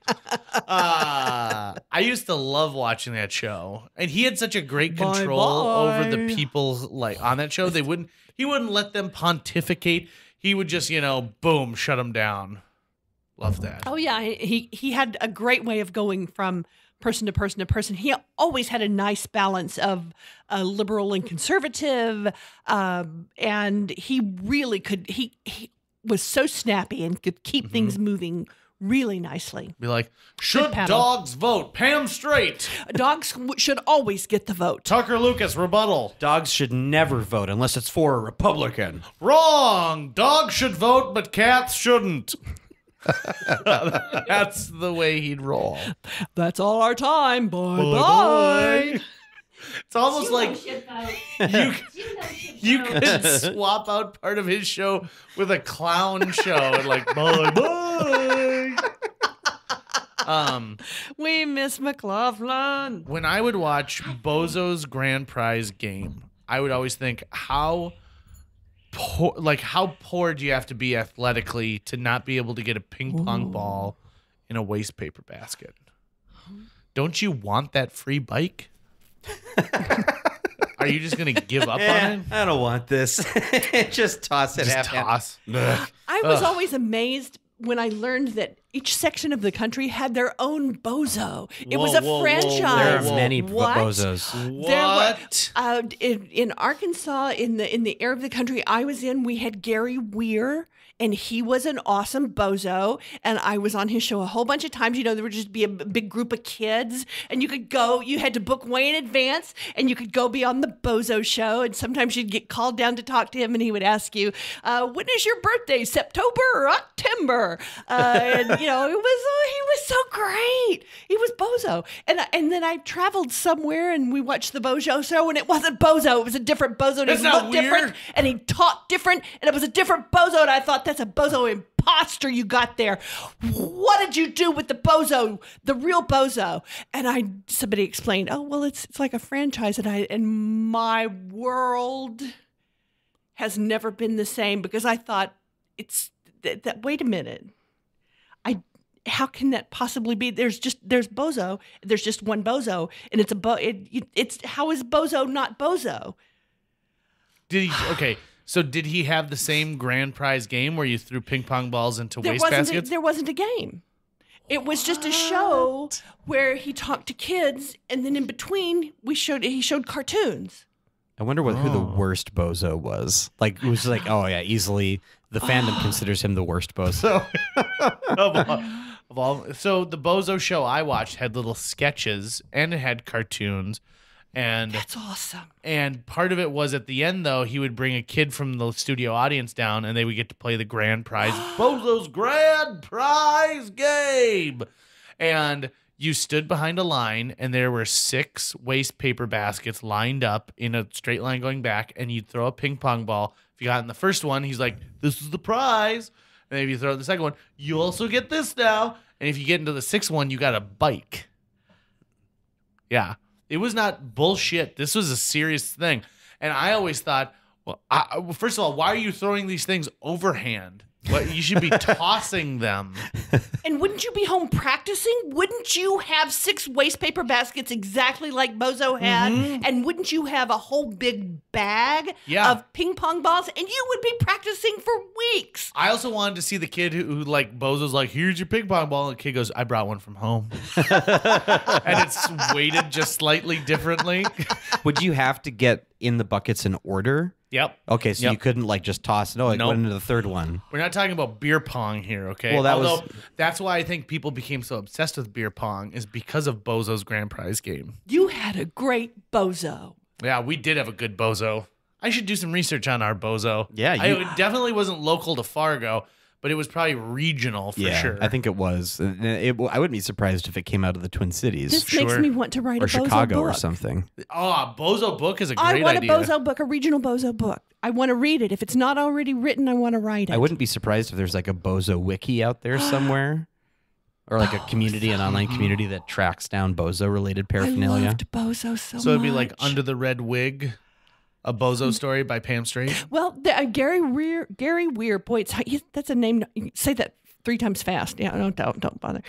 I used to love watching that show, and he had such a great control over the people on that show. He wouldn't let them pontificate. He would just boom, shut them down. Love that. Oh yeah. He had a great way of going from person to person to person. He always had a nice balance of liberal and conservative, and he really could. He was so snappy and could keep things moving really nicely. Be like, should paddle. dogs vote? Pam Strait. Dogs should always get the vote. Tucker Lucas, rebuttal. Dogs should never vote unless it's for a Republican. Wrong. Dogs should vote, but cats shouldn't. That's the way he'd roll. That's all our time. Bye. It's almost like you could swap out part of his show with a clown show and bye. We miss McLaughlin. When I would watch Bozo's Grand Prize game, I would always think how poor do you have to be athletically to not be able to get a ping pong ball in a waste paper basket? Don't you want that free bike? Are you just gonna give up on it? I don't want this. Just toss it. Just toss. I was always amazed when I learned that each section of the country had their own bozo. It was Whoa, a whoa, whoa, franchise. There are many What? bozos. There were, What? in Arkansas, in the area of the country I was in, we had Gary Weir, and he was an awesome bozo. And I was on his show a whole bunch of times. You know, there would just be a big group of kids, and you could go. You had to book way in advance, and you could go be on the bozo show. And sometimes you'd get called down to talk to him, and he would ask you, "When is your birthday? September or October?" And you know, he was so great. He was bozo. And then I traveled somewhere, and we watched the bozo show, and it wasn't bozo. It was a different bozo. And That's he not looked weird. different, and he talked different, and it was a different bozo. And I thought, that's a bozo imposter you got there. What did you do with the bozo, the real bozo? And somebody explained, oh, well, it's like a franchise. And my world has never been the same, because I thought, that wait a minute. How can that possibly be? There's bozo. There's just one bozo, and it's how is bozo not bozo? So did he have the same grand prize game where you threw ping pong balls into wastebaskets? There wasn't a game. It was just a show where he talked to kids, and then in between he showed cartoons. I wonder who the worst bozo was. Like, it was like, oh yeah, easily the fandom considers him the worst bozo. So the bozo show I watched had little sketches and it had cartoons. And that's awesome. And part of it was at the end, though, he would bring a kid from the studio audience down, and they would get to play the grand prize, Bozo's grand prize game. And you stood behind a line, and there were 6 waste paper baskets lined up in a straight line going back, and you'd throw a ping pong ball. If you got in the first one, he's like, "This is the prize." And if you throw in the second one, you also get this now. And if you get into the 6th one, you got a bike. Yeah. It was not bullshit. This was a serious thing. And I always thought, well, first of all, why are you throwing these things overhand? You should be tossing them. And wouldn't you be home practicing? Wouldn't you have 6 waste paper baskets exactly like Bozo had? Mm-hmm. And wouldn't you have a whole big bag of ping pong balls? And you would be practicing for weeks. I also wanted to see the kid who like, Bozo's like, "Here's your ping pong ball." And the kid goes, "I brought one from home." And it's weighted just slightly differently. Would you have to get in the buckets in order? Yep. Okay, so you couldn't like just toss. No, it went into the third one. We're not talking about beer pong here, okay? Well, that's why I think people became so obsessed with beer pong, is because of Bozo's grand prize game. You had a great Bozo. Yeah, we did have a good Bozo. I should do some research on our Bozo. Yeah, it definitely wasn't local to Fargo, but it was probably regional for sure. I think it was. I wouldn't be surprised if it came out of the Twin Cities. This makes me want to write a Bozo Chicago book. Or something. Oh, a Bozo book is a great idea. I want a Bozo book, a regional Bozo book. I want to read it. If it's not already written, I want to write it. I wouldn't be surprised if there's like a Bozo wiki out there somewhere. Or like a community, an online community that tracks down Bozo-related paraphernalia. I loved Bozo so much. So it'd be like Under the Red Wig, a Bozo story by Pam Strait. Well, Gary Weir, boy, that's a name. Say that 3 times fast. Yeah, don't bother.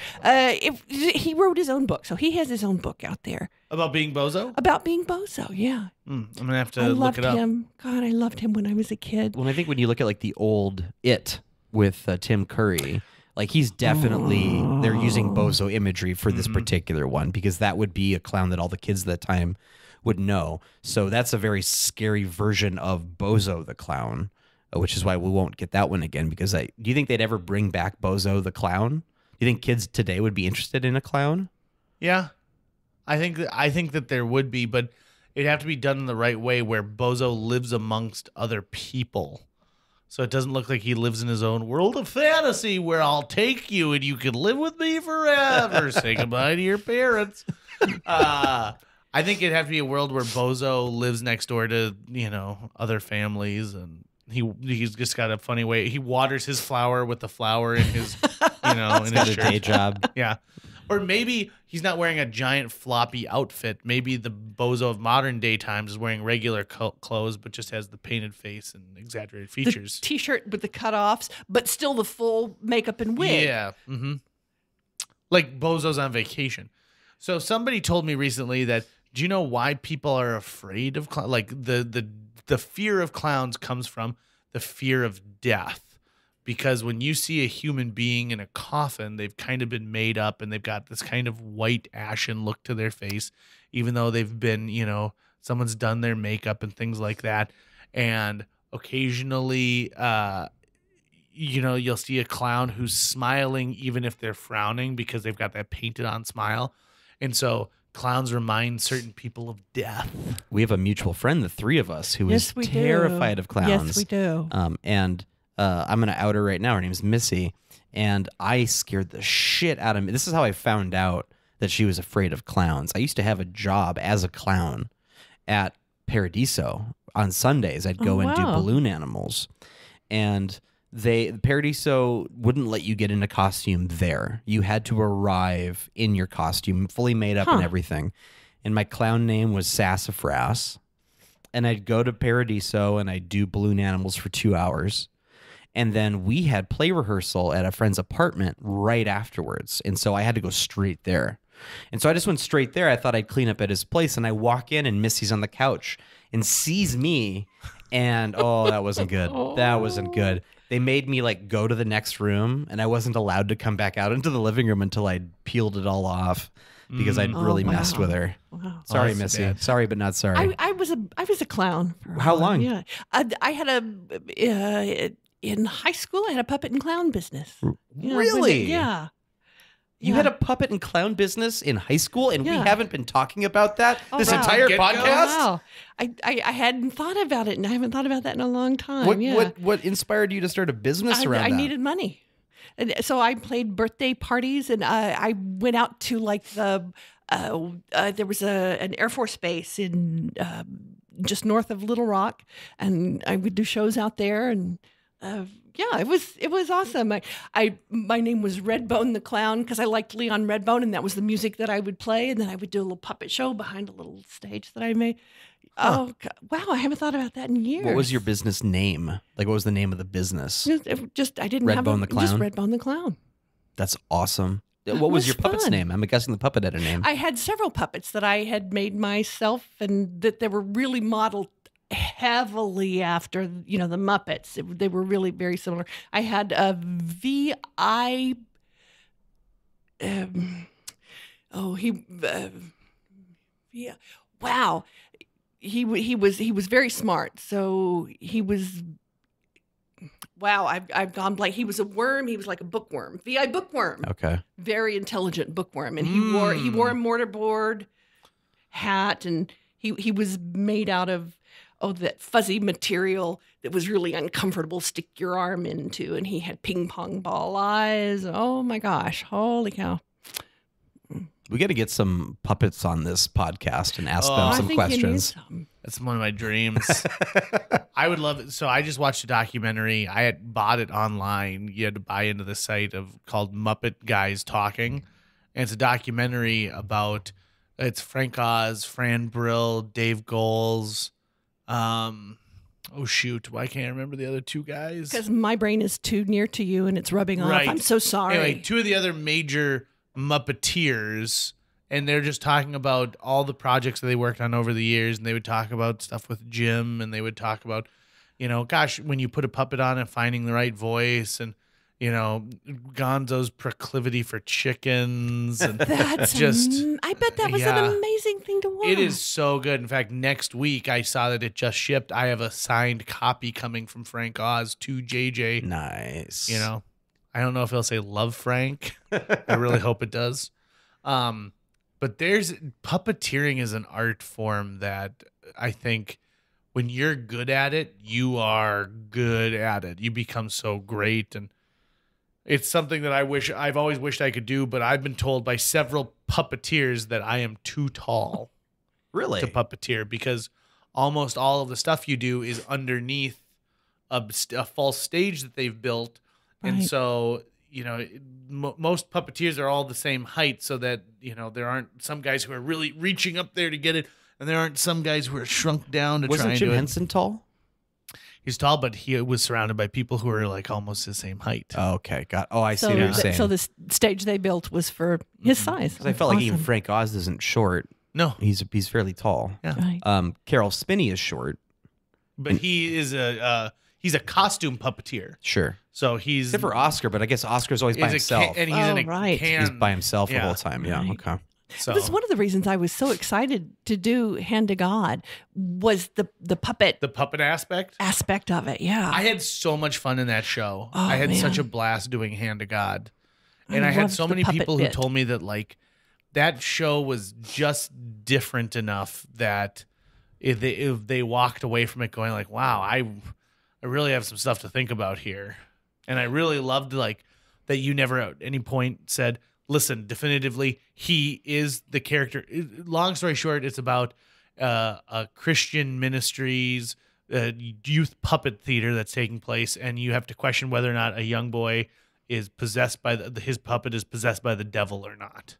He wrote his own book, so he has his own book out there. About being Bozo? About being Bozo, yeah. I'm going to have to look it up. I loved him. God, I loved him when I was a kid. Well, I think when you look at like the old It with Tim Curry, like he's definitely, they're using Bozo imagery for this particular one, because that would be a clown that all the kids at that time would know. So that's a very scary version of Bozo the clown, which is why we won't get that one again. Because do you think they'd ever bring back Bozo the clown? Do you think kids today would be interested in a clown? Yeah, I think that there would be, but it'd have to be done in the right way, where Bozo lives amongst other people. So it doesn't look like he lives in his own world of fantasy where I'll take you and you can live with me forever. Say goodbye to your parents. I think it'd have to be a world where Bozo lives next door to, other families, and he's just got a funny way. He waters his flower with the flower in his, in his shirt. Day job. Yeah. Or maybe he's not wearing a giant floppy outfit. Maybe the Bozo of modern day times is wearing regular clothes, but just has the painted face and exaggerated features. The T-shirt with the cutoffs, but still the full makeup and wig. Yeah. Mm-hmm. Like Bozo's on vacation. So somebody told me recently that, do you know why people are afraid of clowns? Like the fear of clowns comes from the fear of death. because when you see a human being in a coffin, they've kind of been made up and they've got this kind of white ashen look to their face, even though they've been, someone's done their makeup and things like that. And occasionally, you'll see a clown who's smiling even if they're frowning because they've got that painted on smile. And so clowns remind certain people of death. We have a mutual friend, the three of us, who is terrified of clowns. Yes, we do. And I'm going to out her right now. Her name's Missy. And I scared the shit out of me. This is how I found out that she was afraid of clowns. I used to have a job as a clown at Paradiso. On Sundays, I'd go and do balloon animals. And Paradiso wouldn't let you get into costume there. You had to arrive in your costume, fully made up and everything. And my clown name was Sassafras. And I'd go to Paradiso and I'd do balloon animals for 2 hours. And then we had play rehearsal at a friend's apartment right afterwards. And so I had to go straight there. And so I just went straight there. I thought I'd clean up at his place. And I walk in and Missy's on the couch and sees me. And that wasn't good. That wasn't good. They made me go to the next room. And I wasn't allowed to come back out into the living room until I'd peeled it all off because I'd really messed with her. Wow. Sorry, Missy. Bad. Sorry, but not sorry. I was a clown. How long? Yeah. I had in high school, I had a puppet and clown business. Really? Yeah. You had a puppet and clown business in high school, and we haven't been talking about that this entire podcast? Wow. I hadn't thought about it, and I haven't thought about that in a long time. What inspired you to start a business around that? I needed money. And so I played birthday parties, and I went out to there was an Air Force base in just north of Little Rock, and I would do shows out there, and it was awesome. My name was Redbone the Clown because I liked Leon Redbone, and that was the music that I would play, and then I would do a little puppet show behind a little stage that I made. Oh wow! I haven't thought about that in years. What was your business name? What was the name of the business? I didn't have Redbone the Clown. Just Redbone the Clown. That's awesome. What was your puppet's name? I'm guessing the puppet had a name. I had several puppets that I had made myself, and that they were really modeled heavily after the Muppets. They were really very similar. I had a V.I. Wow. He was very smart. So he was. Wow, I've gone blank. He was a worm. He was like a bookworm. V.I. Bookworm. Okay. Very intelligent bookworm, and he wore a mortarboard hat, and he was made out of that fuzzy material that was really uncomfortable to stick your arm into, and he had ping pong ball eyes. Oh my gosh, holy cow! We got to get some puppets on this podcast and ask them some questions. That's one of my dreams. I would love it. So I just watched a documentary. I had bought it online. You had to buy into the site called Muppet Guys Talking. And it's a documentary about, it's Frank Oz, Fran Brill, Dave Goelz. Oh shoot, why can't I remember the other two guys? Because my brain is too near to you and it's rubbing off. I'm so sorry. Anyway, two of the other major Muppeteers, and they're just talking about all the projects that they worked on over the years, and they would talk about stuff with Jim, and they would talk about, when you put a puppet on and finding the right voice, and Gonzo's proclivity for chickens, and that's I bet that was an amazing thing to watch. It is so good. In fact, next week I saw that it just shipped. I have a signed copy coming from Frank Oz to JJ. Nice. I don't know if it'll say "Love Frank." I really hope it does. But puppeteering is an art form that I think when you're good at it, you are good at it. You become so great, and it's something that I've always wished I could do. But I've been told by several puppeteers that I am too tall, really, to puppeteer, because almost all of the stuff you do is underneath a false stage that they've built. Right. And so, most puppeteers are all the same height, so that, there aren't some guys who are really reaching up there to get it, and there aren't some guys who are shrunk down to try and do it. Wasn't Jim Henson tall? He's tall, but he was surrounded by people who are almost the same height. Oh, okay. I see what you're saying. So the stage they built was for his size. Because I felt like even Frank Oz isn't short. No. He's fairly tall. Yeah. Right. Carol Spinney is short. But he is he's a costume puppeteer. Sure. So he's Except for Oscar, but I guess Oscar's always by himself. And he's in a right. can. He's by himself the whole time. Yeah. Right. Okay. So It was one of the reasons I was so excited to do Hand to God was the puppet the puppet aspect. aspect of it. Yeah. I had so much fun in that show. Oh, I had such man. a blast doing Hand to God. And I had loved so the many puppet people who bit. told me that like that show was just different enough that if they walked away from it going like, wow, I really have some stuff to think about here. And I really loved like that you never at any point said, listen, definitively, he is the character. Long story short, it's about a Christian ministries youth puppet theater that's taking place, and you have to question whether or not a young boy is possessed by his puppet is possessed by the devil or not.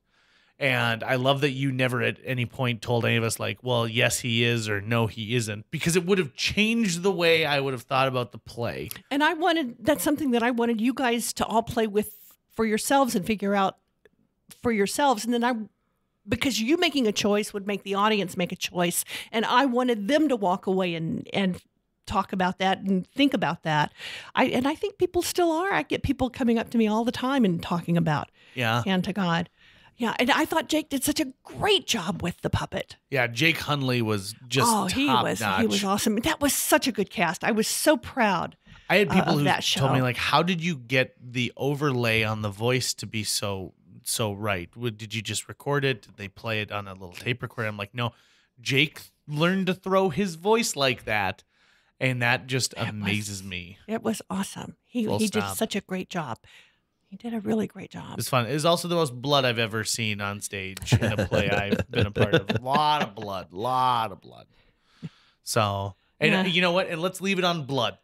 And I love that you never at any point told any of us like, well, yes, he is, or no, he isn't, because it would have changed the way I would have thought about the play. And that's something that I wanted you guys to all play with for yourselves and figure out for yourselves. And then because you making a choice would make the audience make a choice. And I wanted them to walk away and talk about that and think about that. I think people still are. I get people coming up to me all the time and talking about Hand to God. Yeah, and I thought Jake did such a great job with the puppet. Yeah, Jake Hunley was just top he was notch. awesome. That was such a good cast. I was so proud. I had people of who that show. told me like, how did you get the overlay on the voice to be so right? Did you just record it? Did they play it on a little tape recorder? I'm like, no, Jake learned to throw his voice like that, and that just amazes me. It was awesome. He Full did stop. such a great job. He did a really great job. It's fun. It's also the most blood I've ever seen on stage in a play I've been a part of. A lot of blood. So, and you know what? And let's leave it on blood.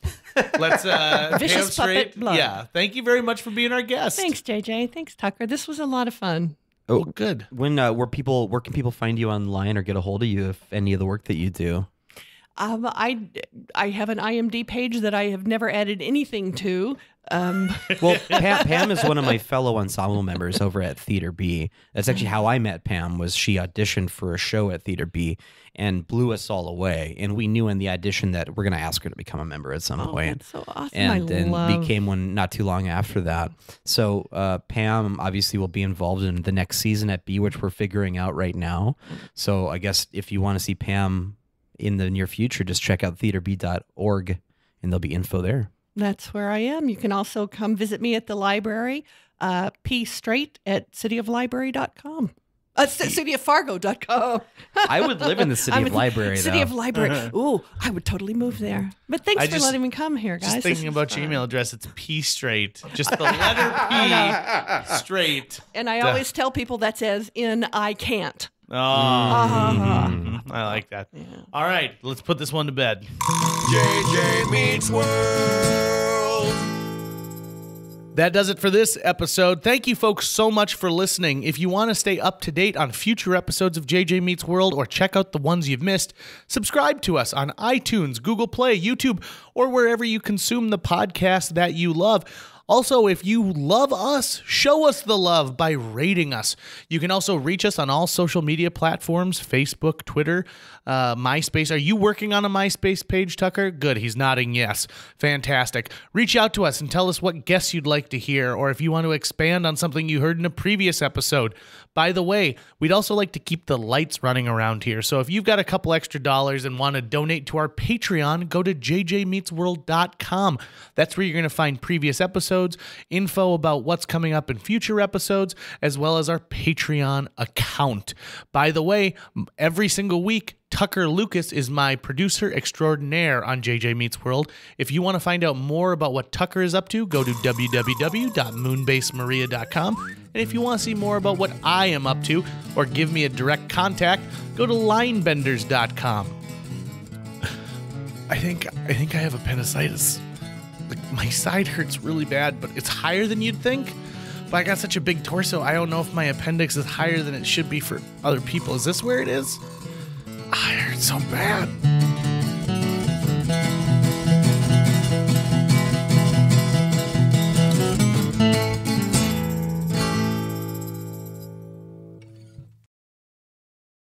Let's Pam Vicious Strait. puppet blood. Yeah. Thank you very much for being our guest. Thanks, JJ. Thanks, Tucker. This was a lot of fun. Oh, Well, good. When where can people find you online or get a hold of you if any of the work that you do? I have an IMDb page that I have never added anything to. Well, Pam is one of my fellow ensemble members over at Theater B. That's actually how I met Pam. Was she auditioned for a show at Theater B and blew us all away. And we knew in the audition that we're going to ask her to become a member at some point. That's so awesome. And then love. became one not too long after that. So Pam obviously will be involved in the next season at B, which we're figuring out right now. So I guess if you want to see Pam in the near future, just check out theaterb.org and there'll be info there. That's where I am. You can also come visit me at the library, P Strait at cityoflibrary.com. Cityoffargo.com. I would live in the City of Library, City though. of Library. Ooh, I would totally move there. But thanks for letting me come here, guys. Just This thinking was about fun. your email address, it's P Strait. Just the letter P straight. And I always tell people that's as in I can't. Oh, I like that. Yeah. All right, let's put this one to bed. JJ Meets World. That does it for this episode. Thank you folks so much for listening. If you want to stay up to date on future episodes of JJ Meets World or check out the ones you've missed, subscribe to us on iTunes, Google Play, YouTube, or wherever you consume the podcast that you love. Also, if you love us, show us the love by rating us. You can also reach us on all social media platforms, Facebook, Twitter, MySpace. Are you working on a MySpace page, Tucker? Good. He's nodding yes. Fantastic. Reach out to us and tell us what guests you'd like to hear, or if you want to expand on something you heard in a previous episode. By the way, we'd also like to keep the lights running around here. So if you've got a couple extra dollars and want to donate to our Patreon, go to jjmeetsworld.com. That's where you're going to find previous episodes, info about what's coming up in future episodes, as well as our Patreon account. By the way, every single week, Tucker Lucas is my producer extraordinaire on JJ Meets World. If you want to find out more about what Tucker is up to, go to www.moonbasemaria.com. And if you want to see more about what I am up to or give me a direct contact, go to linebenders.com. I think I have appendicitis. Like, my side hurts really bad, but it's higher than you'd think. But I got such a big torso, I don't know if my appendix is higher than it should be for other people. Is this where it is? I hurt so bad.